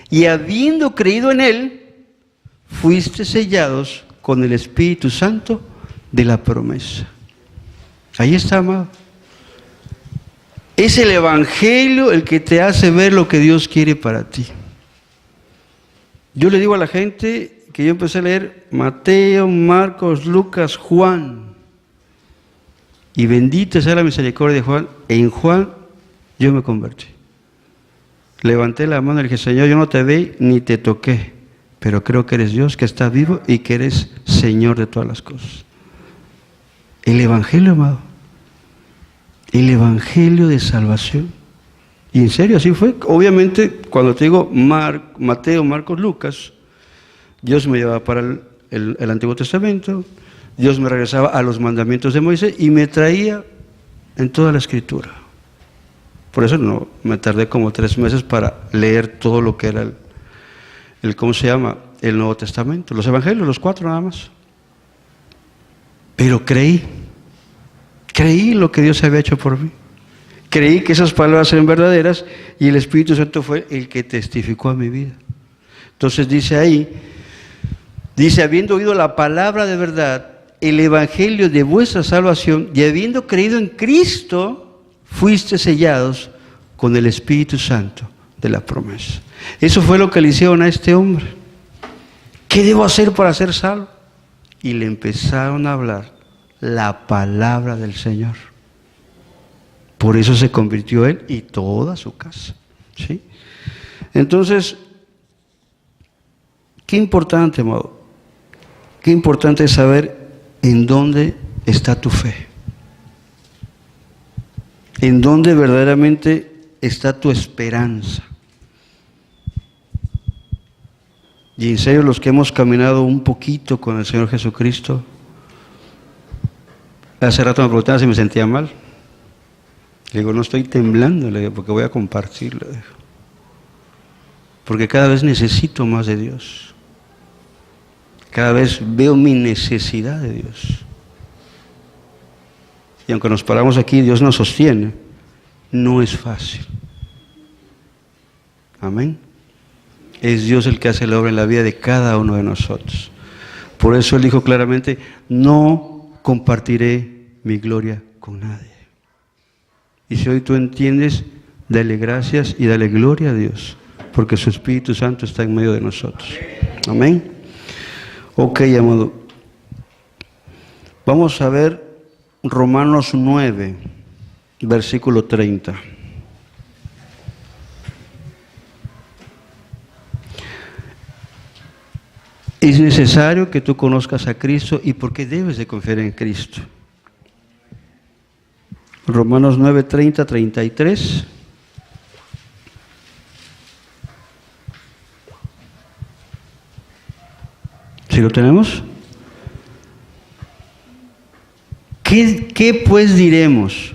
y habiendo creído en él, fuiste sellados con el Espíritu Santo de la promesa. Ahí está, amado. Es el evangelio el que te hace ver lo que Dios quiere para ti. Yo le digo a la gente que yo empecé a leer Mateo, Marcos, Lucas, Juan. Y bendita sea la misericordia de Juan. En Juan yo me convertí. Levanté la mano y le dije, Señor, yo no te vi ni te toqué, pero creo que eres Dios, que está vivo y que eres Señor de todas las cosas. El evangelio, amado. El evangelio de salvación. Y en serio, así fue. Obviamente, cuando te digo Mateo, Marcos, Lucas, Dios me llevaba para el Antiguo Testamento, Dios me regresaba a los mandamientos de Moisés y me traía en toda la Escritura. Por eso no me tardé como 3 meses para leer todo lo que era ¿cómo se llama? El Nuevo Testamento, los Evangelios, los 4 nada más. Pero creí lo que Dios había hecho por mí. Creí que esas palabras eran verdaderas y el Espíritu Santo fue el que testificó a mi vida. Entonces dice ahí, habiendo oído la palabra de verdad, el evangelio de vuestra salvación, y habiendo creído en Cristo, fuiste sellados con el Espíritu Santo de la promesa. Eso fue lo que le hicieron a este hombre. ¿Qué debo hacer para ser salvo? Y le empezaron a hablar la palabra del Señor. Por eso se convirtió él y toda su casa. ¿Sí? Entonces, qué importante, amado. Qué importante es saber en dónde está tu fe. En dónde verdaderamente está tu esperanza. Y en serio, los que hemos caminado un poquito con el Señor Jesucristo, hace rato me preguntaban si me sentía mal. Le digo, no estoy temblando, le digo, porque voy a compartirlo. Porque cada vez necesito más de Dios. Cada vez veo mi necesidad de Dios. Y aunque nos paramos aquí, Dios nos sostiene. No es fácil. Amén. Es Dios el que hace la obra en la vida de cada uno de nosotros. Por eso Él dijo claramente, no compartiré mi gloria con nadie. Y si hoy tú entiendes, dale gracias y dale gloria a Dios, porque su Espíritu Santo está en medio de nosotros. Amén. Ok, amado. Vamos a ver Romanos 9, versículo 30. Es necesario que tú conozcas a Cristo y por qué debes de confiar en Cristo. Romanos 9, 30, 33. ¿Sí lo tenemos? ¿Qué pues diremos?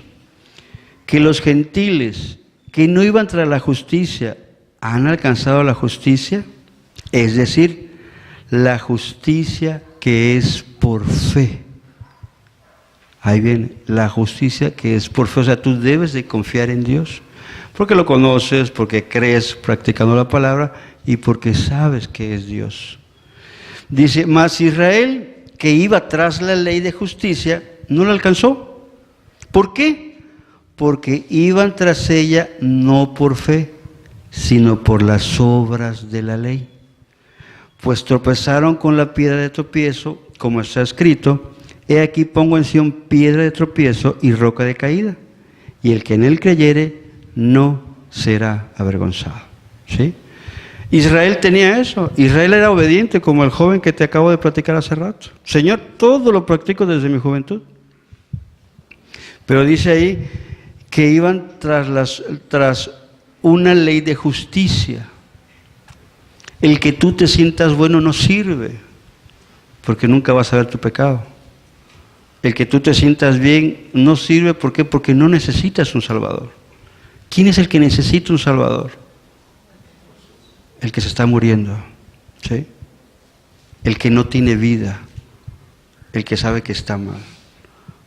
Que los gentiles que no iban tras la justicia han alcanzado la justicia, es decir, la justicia que es por fe. Ahí viene, la justicia que es por fe. O sea, tú debes de confiar en Dios, porque lo conoces, porque crees practicando la palabra y porque sabes que es Dios. Dice, mas Israel, que iba tras la ley de justicia, no la alcanzó. ¿Por qué? Porque iban tras ella no por fe, sino por las obras de la ley. Pues tropezaron con la piedra de tropiezo, como está escrito, he aquí pongo en Sión piedra de tropiezo y roca de caída, y el que en él creyere no será avergonzado. ¿Sí? Israel tenía eso. Israel era obediente, como el joven que te acabo de platicar hace rato. Señor, todo lo practico desde mi juventud. Pero dice ahí que iban tras una ley de justicia. El que tú te sientas bueno no sirve, porque nunca vas a ver tu pecado. El que tú te sientas bien no sirve, ¿por qué? Porque no necesitas un Salvador. ¿Quién es el que necesita un Salvador? El que se está muriendo, ¿sí? El que no tiene vida, el que sabe que está mal.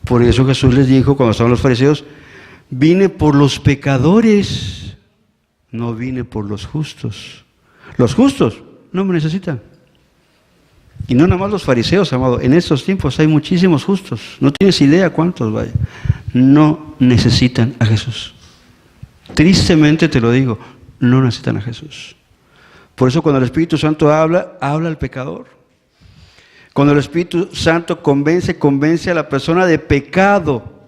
Por eso Jesús les dijo cuando estaban los fariseos, vine por los pecadores, no vine por los justos. Los justos no me necesitan. Y no nada más los fariseos, amado. En estos tiempos hay muchísimos justos. No tienes idea cuántos, vaya. No necesitan a Jesús. Tristemente te lo digo, no necesitan a Jesús. Por eso cuando el Espíritu Santo habla al pecador. Cuando el Espíritu Santo convence a la persona de pecado.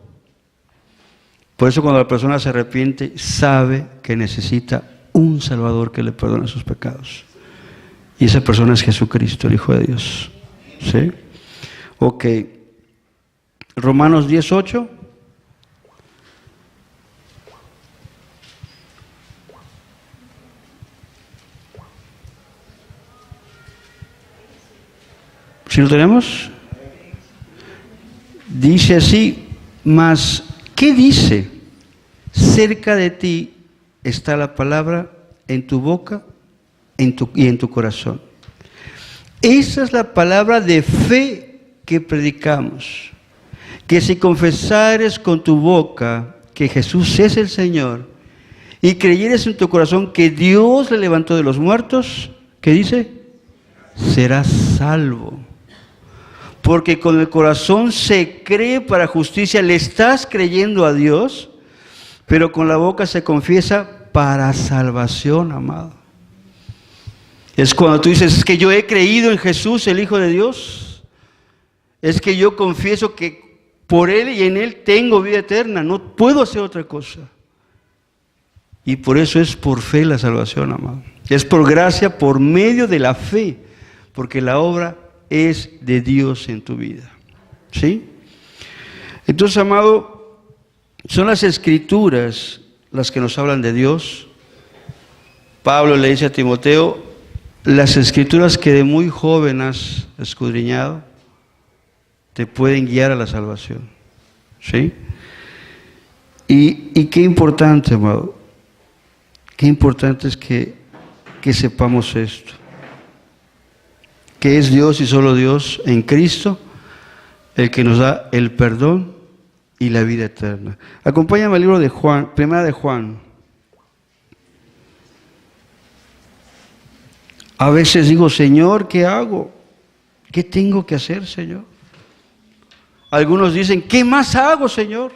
Por eso cuando la persona se arrepiente, sabe que necesita un Salvador que le perdone sus pecados. Y esa persona es Jesucristo, el Hijo de Dios. ¿Sí? Ok. Romanos 10:8. ¿Sí lo tenemos? Dice así, mas, ¿qué dice? Cerca de ti está la palabra en tu boca y en tu corazón. Esa es la palabra de fe que predicamos. Que si confesares con tu boca que Jesús es el Señor y creyeres en tu corazón que Dios le levantó de los muertos, ¿qué dice? Serás salvo. Porque con el corazón se cree para justicia, le estás creyendo a Dios, pero con la boca se confiesa para salvación, amado. Es cuando tú dices, es que yo he creído en Jesús, el Hijo de Dios. Es que yo confieso que por Él y en Él tengo vida eterna, no puedo hacer otra cosa. Y por eso es por fe la salvación, amado. Es por gracia, por medio de la fe, porque la obra es de Dios en tu vida. ¿Sí? Entonces, amado, son las Escrituras las que nos hablan de Dios. Pablo le dice a Timoteo, las Escrituras que de muy joven has escudriñado te pueden guiar a la salvación. ¿Sí? Y qué importante, amado, qué importante es que sepamos esto. Que es Dios y solo Dios en Cristo el que nos da el perdón y la vida eterna. Acompáñame al libro de Juan, primera de Juan. A veces digo, Señor, ¿qué hago? ¿Qué tengo que hacer, Señor? Algunos dicen, ¿qué más hago, Señor?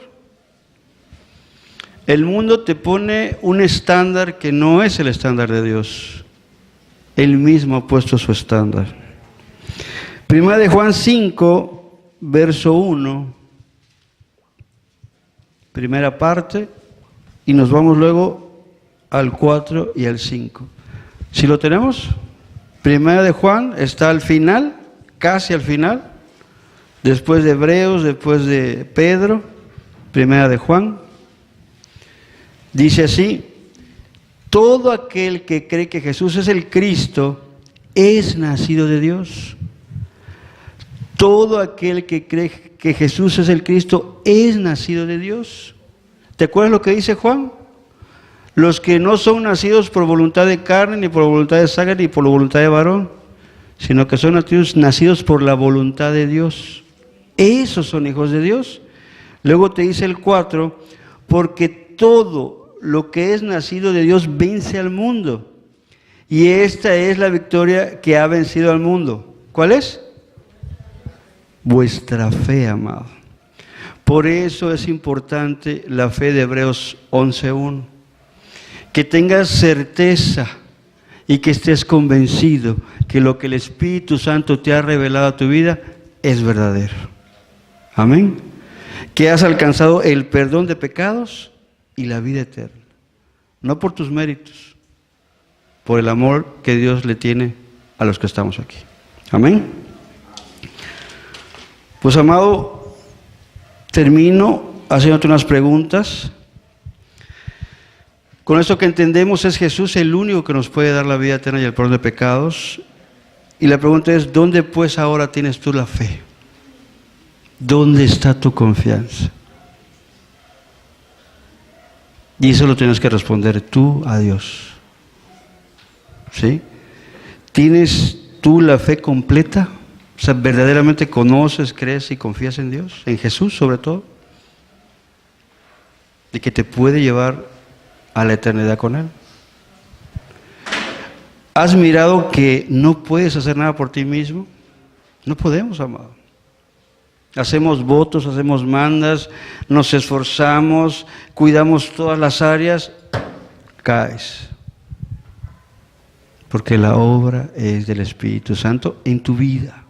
El mundo te pone un estándar que no es el estándar de Dios. Él mismo ha puesto su estándar. Primera de Juan 5, verso 1. Primera parte. Y nos vamos luego al 4 y al 5. ¿Sí lo tenemos? Primera de Juan está al final, casi al final. Después de Hebreos, después de Pedro. Primera de Juan. Dice así: todo aquel que cree que Jesús es el Cristo es nacido de Dios. Todo aquel que cree que Jesús es el Cristo es nacido de Dios. ¿Te acuerdas lo que dice Juan? Los que no son nacidos por voluntad de carne, ni por voluntad de sangre, ni por voluntad de varón, sino que son nacidos por la voluntad de Dios. Esos son hijos de Dios. Luego te dice el 4, porque todo lo que es nacido de Dios vence al mundo. Y esta es la victoria que ha vencido al mundo. ¿Cuál es? Vuestra fe, amado. Por eso es importante la fe de Hebreos 11:1. Que tengas certeza y que estés convencido que lo que el Espíritu Santo te ha revelado a tu vida es verdadero. Amén. Que has alcanzado el perdón de pecados y la vida eterna. No por tus méritos, por el amor que Dios le tiene a los que estamos aquí. Amén. Pues, amado, termino haciéndote unas preguntas. Con esto que entendemos, es Jesús el único que nos puede dar la vida eterna y el perdón de pecados. Y la pregunta es, ¿dónde pues ahora tienes tú la fe? ¿Dónde está tu confianza? Y eso lo tienes que responder tú a Dios. ¿Sí? ¿Tienes tú la fe completa? O sea, ¿verdaderamente conoces, crees y confías en Dios? En Jesús sobre todo. Y que te puede llevar a la eternidad con Él. ¿Has mirado que no puedes hacer nada por ti mismo? No podemos, amado. Hacemos votos, hacemos mandas, nos esforzamos, cuidamos todas las áreas, caes. Porque la obra es del Espíritu Santo en tu vida.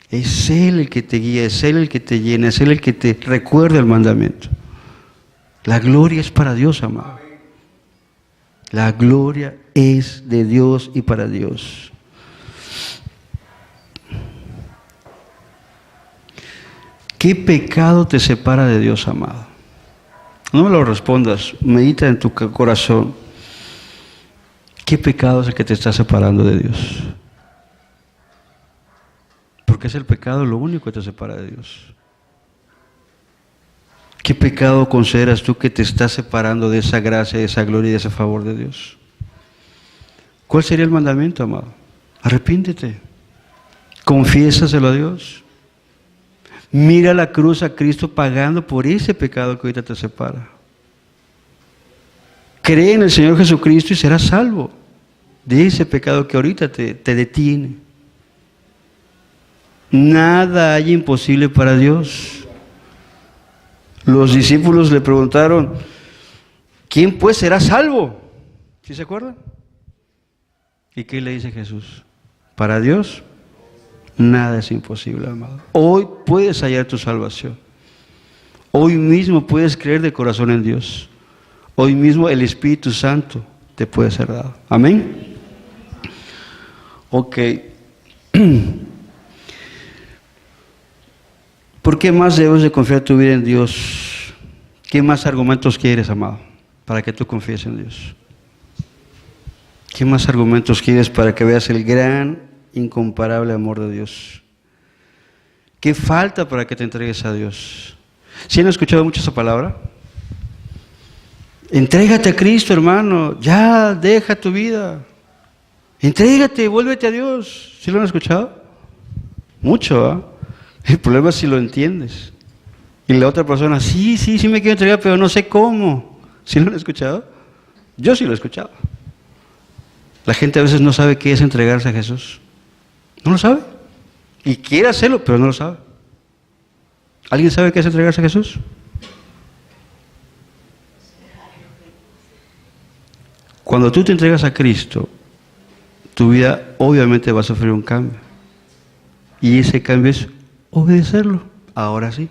Es Él el que te guía, es Él el que te llena, es Él el que te recuerda el mandamiento. La gloria es para Dios, amado. La gloria es de Dios y para Dios. ¿Qué pecado te separa de Dios, amado? No me lo respondas, medita en tu corazón. ¿Qué pecado es el que te está separando de Dios? Porque es el pecado lo único que te separa de Dios. ¿Qué pecado consideras tú que te está separando de esa gracia, de esa gloria y de ese favor de Dios? ¿Cuál sería el mandamiento, amado? Arrepíntete. Confiésaselo a Dios. Mira la cruz a Cristo pagando por ese pecado que ahorita te separa. Cree en el Señor Jesucristo y serás salvo de ese pecado que ahorita te detiene. Nada hay imposible para Dios. Los discípulos le preguntaron, ¿quién pues será salvo? ¿Sí se acuerdan? ¿Y qué le dice Jesús? Para Dios nada es imposible, amado. Hoy puedes hallar tu salvación. Hoy mismo puedes creer de corazón en Dios. Hoy mismo el Espíritu Santo te puede ser dado. Amén. Ok. ¿Por qué más debes de confiar tu vida en Dios? ¿Qué más argumentos quieres, amado, para que tú confíes en Dios? ¿Qué más argumentos quieres para que veas el gran, incomparable amor de Dios? ¿Qué falta para que te entregues a Dios? ¿Sí han escuchado mucho esa palabra? Entrégate a Cristo, hermano. Ya, deja tu vida. Entrégate, vuélvete a Dios. ¿Sí lo han escuchado? Mucho, ¿eh? El problema es si lo entiendes. Y la otra persona, sí me quiero entregar, pero no sé cómo. ¿Sí lo han escuchado? Yo sí lo he escuchado. La gente a veces no sabe qué es entregarse a Jesús. No lo sabe. Y quiere hacerlo, pero no lo sabe. ¿Alguien sabe qué es entregarse a Jesús? Cuando tú te entregas a Cristo, tu vida obviamente va a sufrir un cambio. Y ese cambio es obedecerlo. Ahora sí.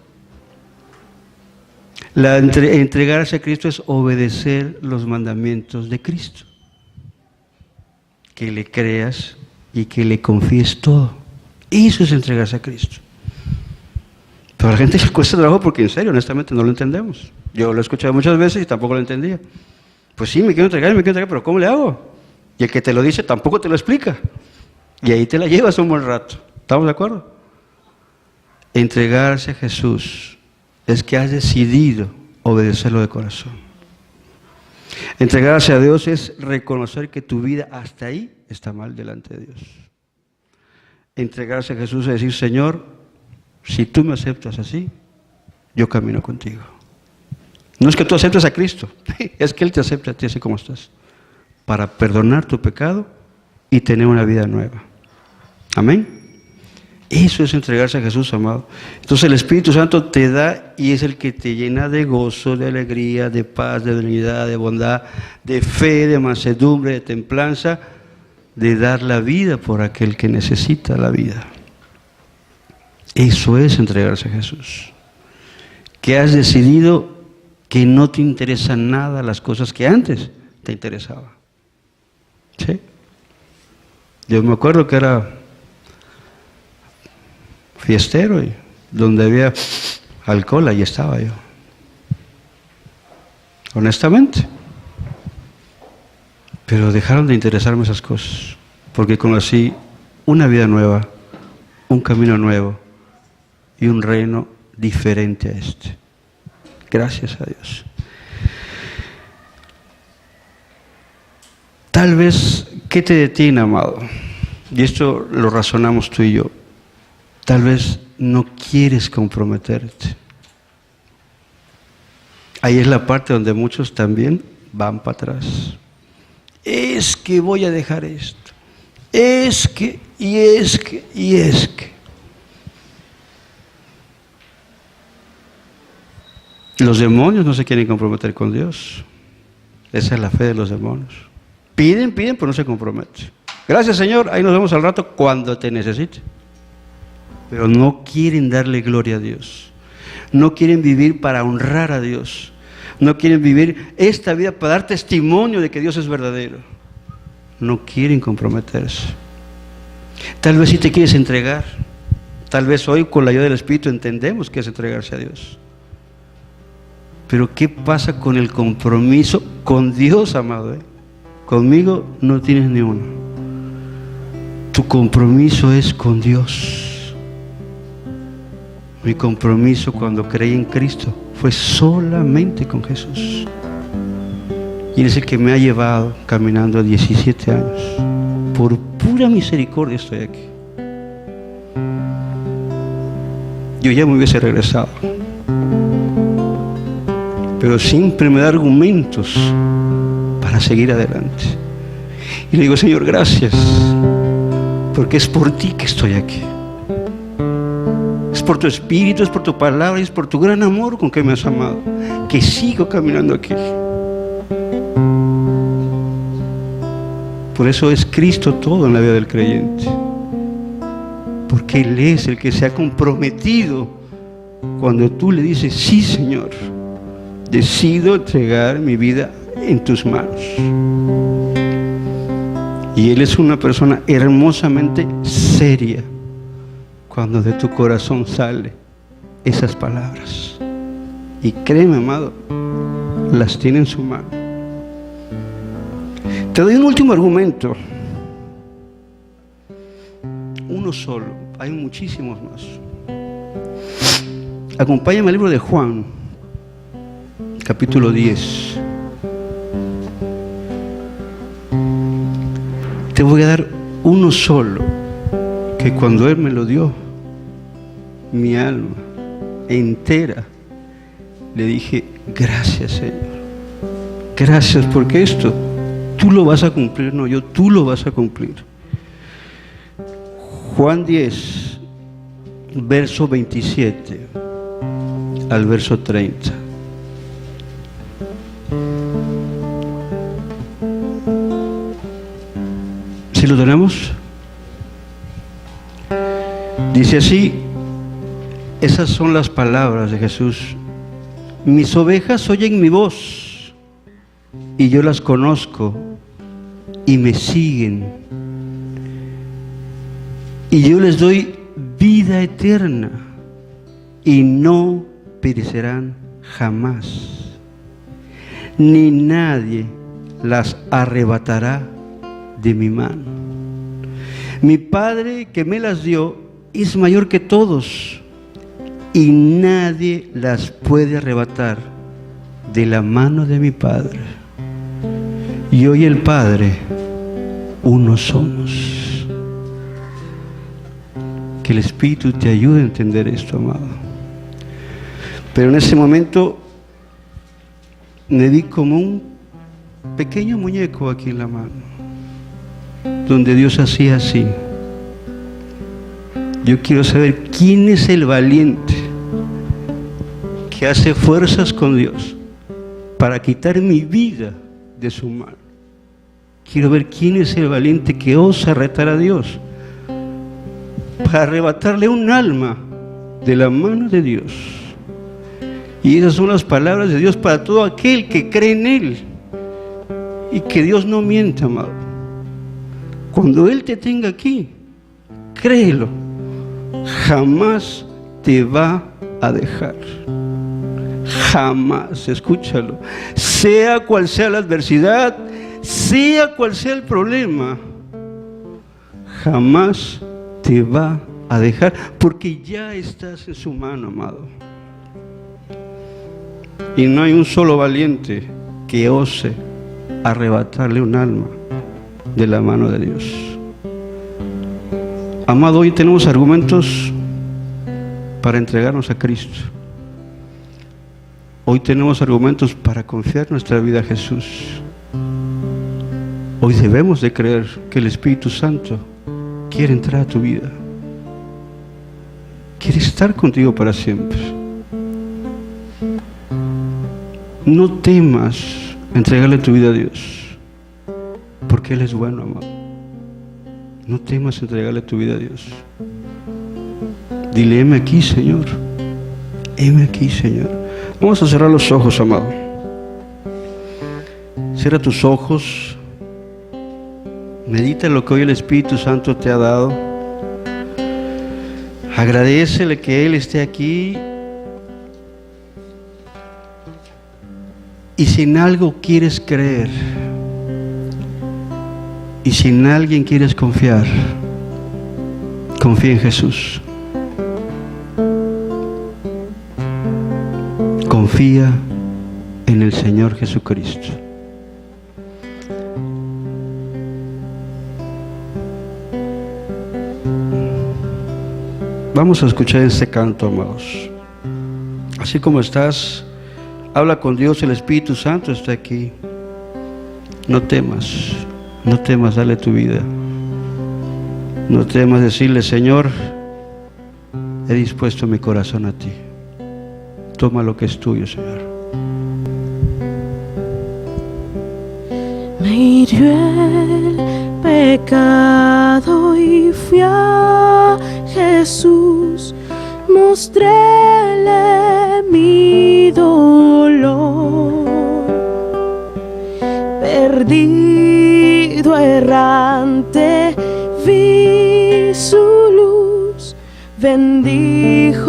Entregarse a Cristo es obedecer los mandamientos de Cristo. Que le creas y que le confíes todo. Eso es entregarse a Cristo. Pero a la gente le cuesta trabajo porque en serio, honestamente, no lo entendemos. Yo lo he escuchado muchas veces y tampoco lo entendía. Pues sí, me quiero entregar, pero ¿cómo le hago? Y el que te lo dice tampoco te lo explica. Y ahí te la llevas un buen rato. ¿Estamos de acuerdo? Entregarse a Jesús es que has decidido obedecerlo de corazón. Entregarse a Dios es reconocer que tu vida hasta ahí está mal delante de Dios. Entregarse a Jesús es decir, Señor, si tú me aceptas así, yo camino contigo. No es que tú aceptes a Cristo, es que Él te acepta a ti así como estás, para perdonar tu pecado y tener una vida nueva. Amén. Eso es entregarse a Jesús, amado. Entonces el Espíritu Santo te da y es el que te llena de gozo, de alegría, de paz, de benignidad, de bondad, de fe, de mansedumbre, de templanza, de dar la vida por aquel que necesita la vida. Eso es entregarse a Jesús. Que has decidido que no te interesan nada las cosas que antes te interesaban. ¿Sí? Yo me acuerdo que era fiestero y donde había alcohol, ahí estaba yo. Honestamente. Pero dejaron de interesarme esas cosas, porque conocí una vida nueva, un camino nuevo y un reino diferente a este. Gracias a Dios. Tal vez, ¿qué te detiene, amado? Y esto lo razonamos tú y yo. Tal vez no quieres comprometerte. Ahí es la parte donde muchos también van para atrás. Es que voy a dejar esto. Es que. Los demonios no se quieren comprometer con Dios. Esa es la fe de los demonios. Piden, pero no se comprometen. Gracias, Señor, ahí nos vemos al rato cuando te necesite. Pero no quieren darle gloria a Dios. No quieren vivir para honrar a Dios. No quieren vivir esta vida para dar testimonio de que Dios es verdadero. No quieren comprometerse. Tal vez si te quieres entregar. Tal vez hoy con la ayuda del Espíritu entendemos que es entregarse a Dios. Pero ¿qué pasa con el compromiso con Dios, amado? Conmigo no tienes ni uno. Tu compromiso es con Dios. Mi compromiso cuando creí en Cristo fue solamente con Jesús. Y Él es el que me ha llevado caminando 17 años. Por pura misericordia estoy aquí. Yo ya me hubiese regresado. Pero siempre me da argumentos para seguir adelante. Y le digo, Señor, gracias, porque es por ti que estoy aquí. Es por tu Espíritu, es por tu palabra, es por tu gran amor con que me has amado, que sigo caminando aquí. Por eso es Cristo todo en la vida del creyente, porque Él es el que se ha comprometido. Cuando tú le dices, sí, Señor, decido entregar mi vida en tus manos. Y Él es una persona hermosamente seria cuando de tu corazón sale esas palabras. Y créeme, amado, las tiene en su mano. Te doy un último argumento. Uno solo, hay muchísimos más. Acompáñame al libro de Juan, capítulo 10. Te voy a dar uno solo, que cuando Él me lo dio, mi alma entera, le dije, gracias, Señor. Gracias, porque esto tú lo vas a cumplir, no yo, tú lo vas a cumplir. Juan 10, verso 27 al verso 30. ¿Sí lo tenemos? Dice así, esas son las palabras de Jesús. Mis ovejas oyen mi voz y yo las conozco y me siguen. Y yo les doy vida eterna y no perecerán jamás, ni nadie las arrebatará de mi mano. Mi Padre que me las dio es mayor que todos y nadie las puede arrebatar de la mano de mi Padre. Yo y el Padre uno somos. Que el Espíritu te ayude a entender esto, amado. Pero en ese momento me vi como un pequeño muñeco aquí en la mano, donde Dios hacía así. Yo quiero saber quién es el valiente que hace fuerzas con Dios para quitar mi vida de su mano. Quiero ver quién es el valiente que osa retar a Dios para arrebatarle un alma de la mano de Dios. Y esas son las palabras de Dios para todo aquel que cree en Él. Y que Dios no mienta, amado. Cuando Él te tenga aquí, créelo, jamás te va a dejar. Jamás, escúchalo. Sea cual sea la adversidad, sea cual sea el problema, jamás te va a dejar, porque ya estás en su mano, amado. Y no hay un solo valiente que ose arrebatarle un alma de la mano de Dios. Amado, hoy tenemos argumentos para entregarnos a Cristo. Hoy tenemos argumentos para confiar nuestra vida a Jesús. Hoy debemos de creer que el Espíritu Santo quiere entrar a tu vida. Quiere estar contigo para siempre. No temas entregarle tu vida a Dios, porque Él es bueno, amado. No temas entregarle tu vida a Dios. Dile, heme aquí, Señor. Heme aquí, Señor. Vamos a cerrar los ojos, amado. Cierra tus ojos. Medita en lo que hoy el Espíritu Santo te ha dado. Agradécele que Él esté aquí. Y si en algo quieres creer, y si en alguien quieres confiar, confía en Jesús. Confía en el Señor Jesucristo. Vamos a escuchar este canto, amados. Así como estás, habla con Dios, el Espíritu Santo está aquí. No temas, dale tu vida. No temas decirle, Señor, he dispuesto mi corazón a ti. Toma lo que es tuyo, Señor. Me hirió el pecado y fui a Jesús, mostréle mi dolor. Perdido, errante, vi su luz, bendíjome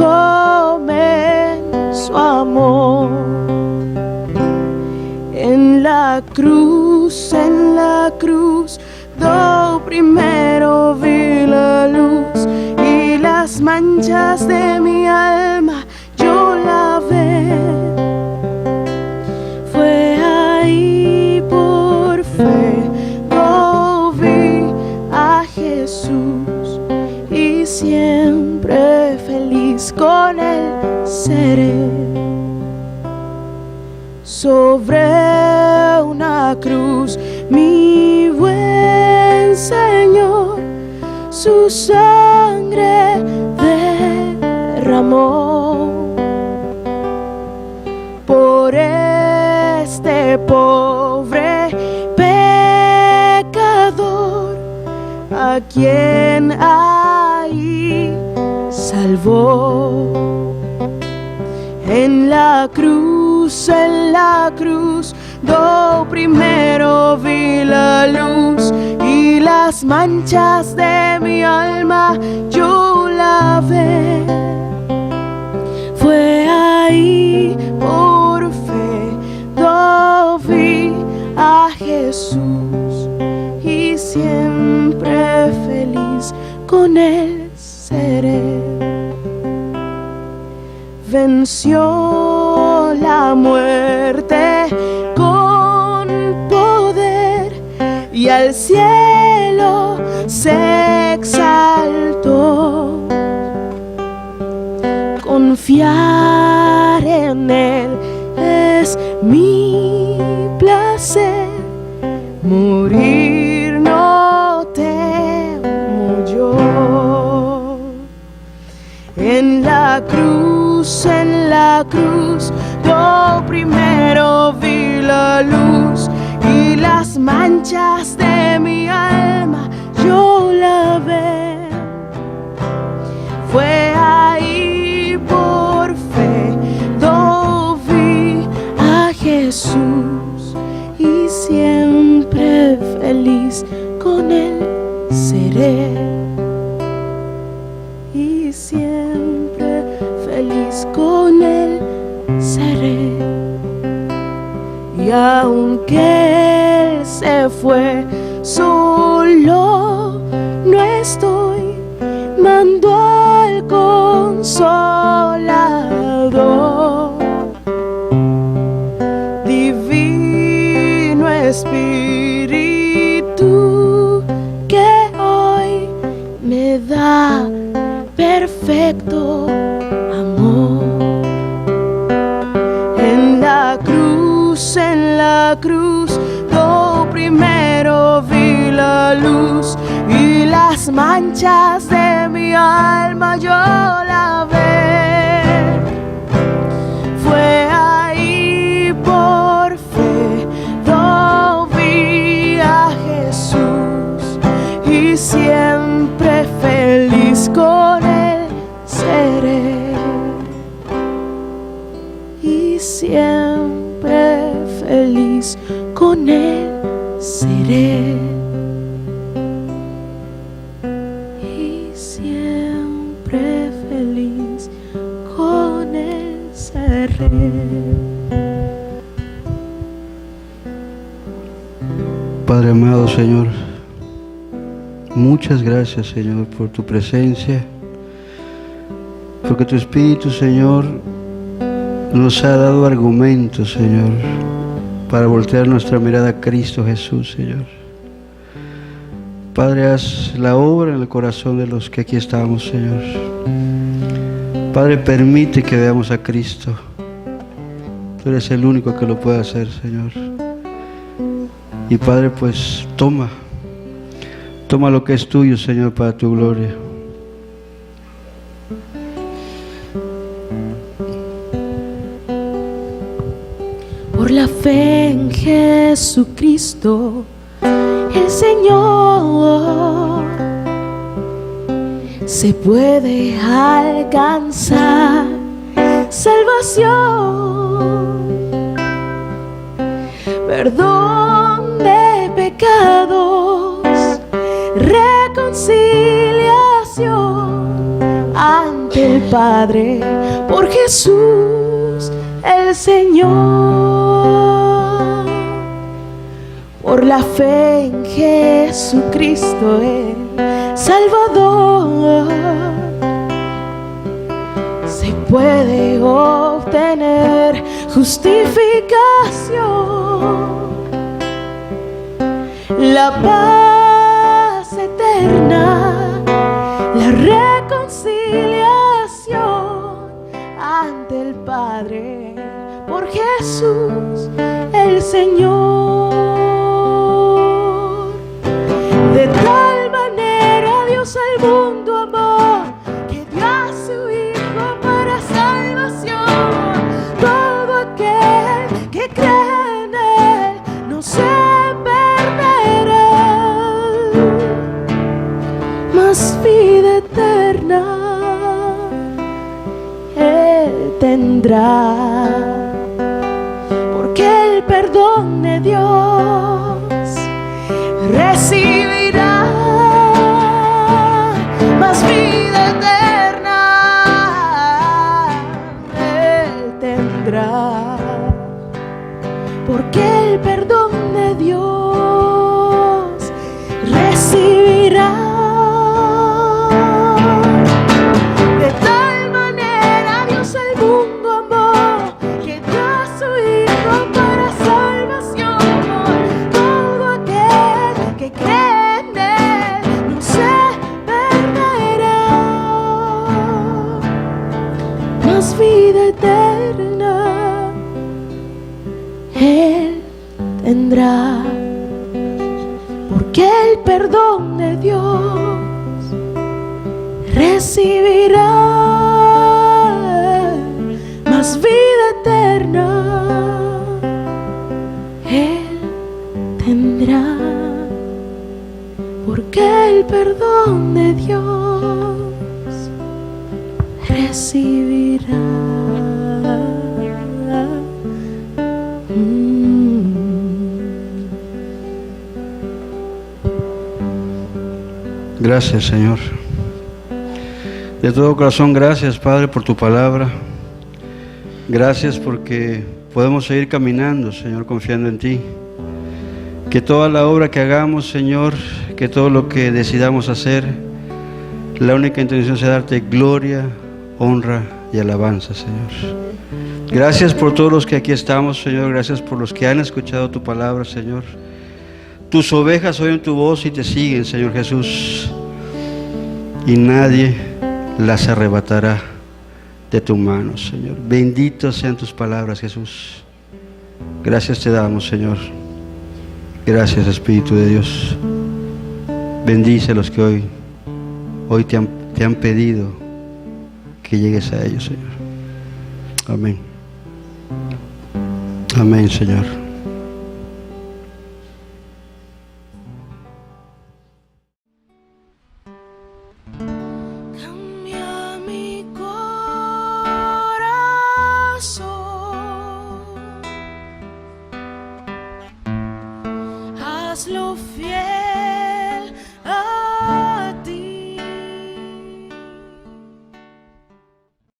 en su amor. En la cruz, do primero vi la luz y las manchas de mi alma yo lavé. Fue ahí por fe, yo vi a Jesús y siempre feliz con Él seré. Sobre una cruz mi buen Señor, su sangre derramó por este pobre pecador, a quien ahí salvó. En la cruz, do primero vi la luz, y las manchas de mi alma yo lavé. Fue ahí por fe do vi a Jesús, y siempre feliz con él seré. Venció la muerte con poder, y al cielo se exaltó. Confiar en él es mi placer, morir no temo yo. En la cruz, yo primero vi la luz, y las manchas de mi alma yo lavé. Fue ahí por fe do vi a Jesús, y siempre feliz con él seré. Y siempre feliz con él seré. Y aunque él se fue, solo no estoy, mando al Consolador, Divino Espíritu, que hoy me da perfecto amor. En la cruz, yo primero vi la luz, y las manchas de mi alma yo lavé. Fue ahí por fe yo vi a Jesús, y siempre feliz con él seré. Y siempre feliz con él seré. Y siempre feliz con él seré. Padre amado, Señor, muchas gracias, Señor, por tu presencia, porque tu Espíritu, Señor, nos ha dado argumentos, Señor, para voltear nuestra mirada a Cristo Jesús, Señor. Padre, haz la obra en el corazón de los que aquí estamos, Señor. Padre, permite que veamos a Cristo. Tú eres el único que lo puede hacer, Señor. Y Padre, pues toma lo que es tuyo, Señor, para tu gloria. Por la fe en Jesucristo, el Señor, se puede alcanzar salvación, perdón de pecados, reconciliación ante el Padre por Jesús el Señor. Por la fe en Jesucristo el Salvador, se puede obtener justificación, la paz eterna, la reconciliación ante el Padre por Jesús el Señor. tendrá, porque el perdón de Dios recibirá más vida eterna. Él tendrá, porque el perdón de Dios recibirá. De tal manera Dios al mundo amó, que dio a su Hijo para salvación. Todo aquel que cree en Él no se perderá, mas vida eterna Él tendrá, porque el perdón de Dios recibirá más vida eterna. Él tendrá, porque el perdón de Dios recibirá. Gracias, Señor. De todo corazón, gracias, Padre, por tu palabra. Gracias porque podemos seguir caminando, Señor, confiando en ti. Que toda la obra que hagamos, Señor, que todo lo que decidamos hacer, la única intención sea darte gloria, honra y alabanza, Señor. Gracias por todos los que aquí estamos, Señor. Gracias por los que han escuchado tu palabra, Señor. Tus ovejas oyen tu voz y te siguen, Señor Jesús. Y nadie las arrebatará de tu mano, Señor. Benditas sean tus palabras, Jesús. Gracias te damos, Señor. Gracias, Espíritu de Dios. Bendice a los que hoy te han pedido que llegues a ellos, Señor. Amén. Amén, Señor. Cambia mi corazón, hazlo fiel.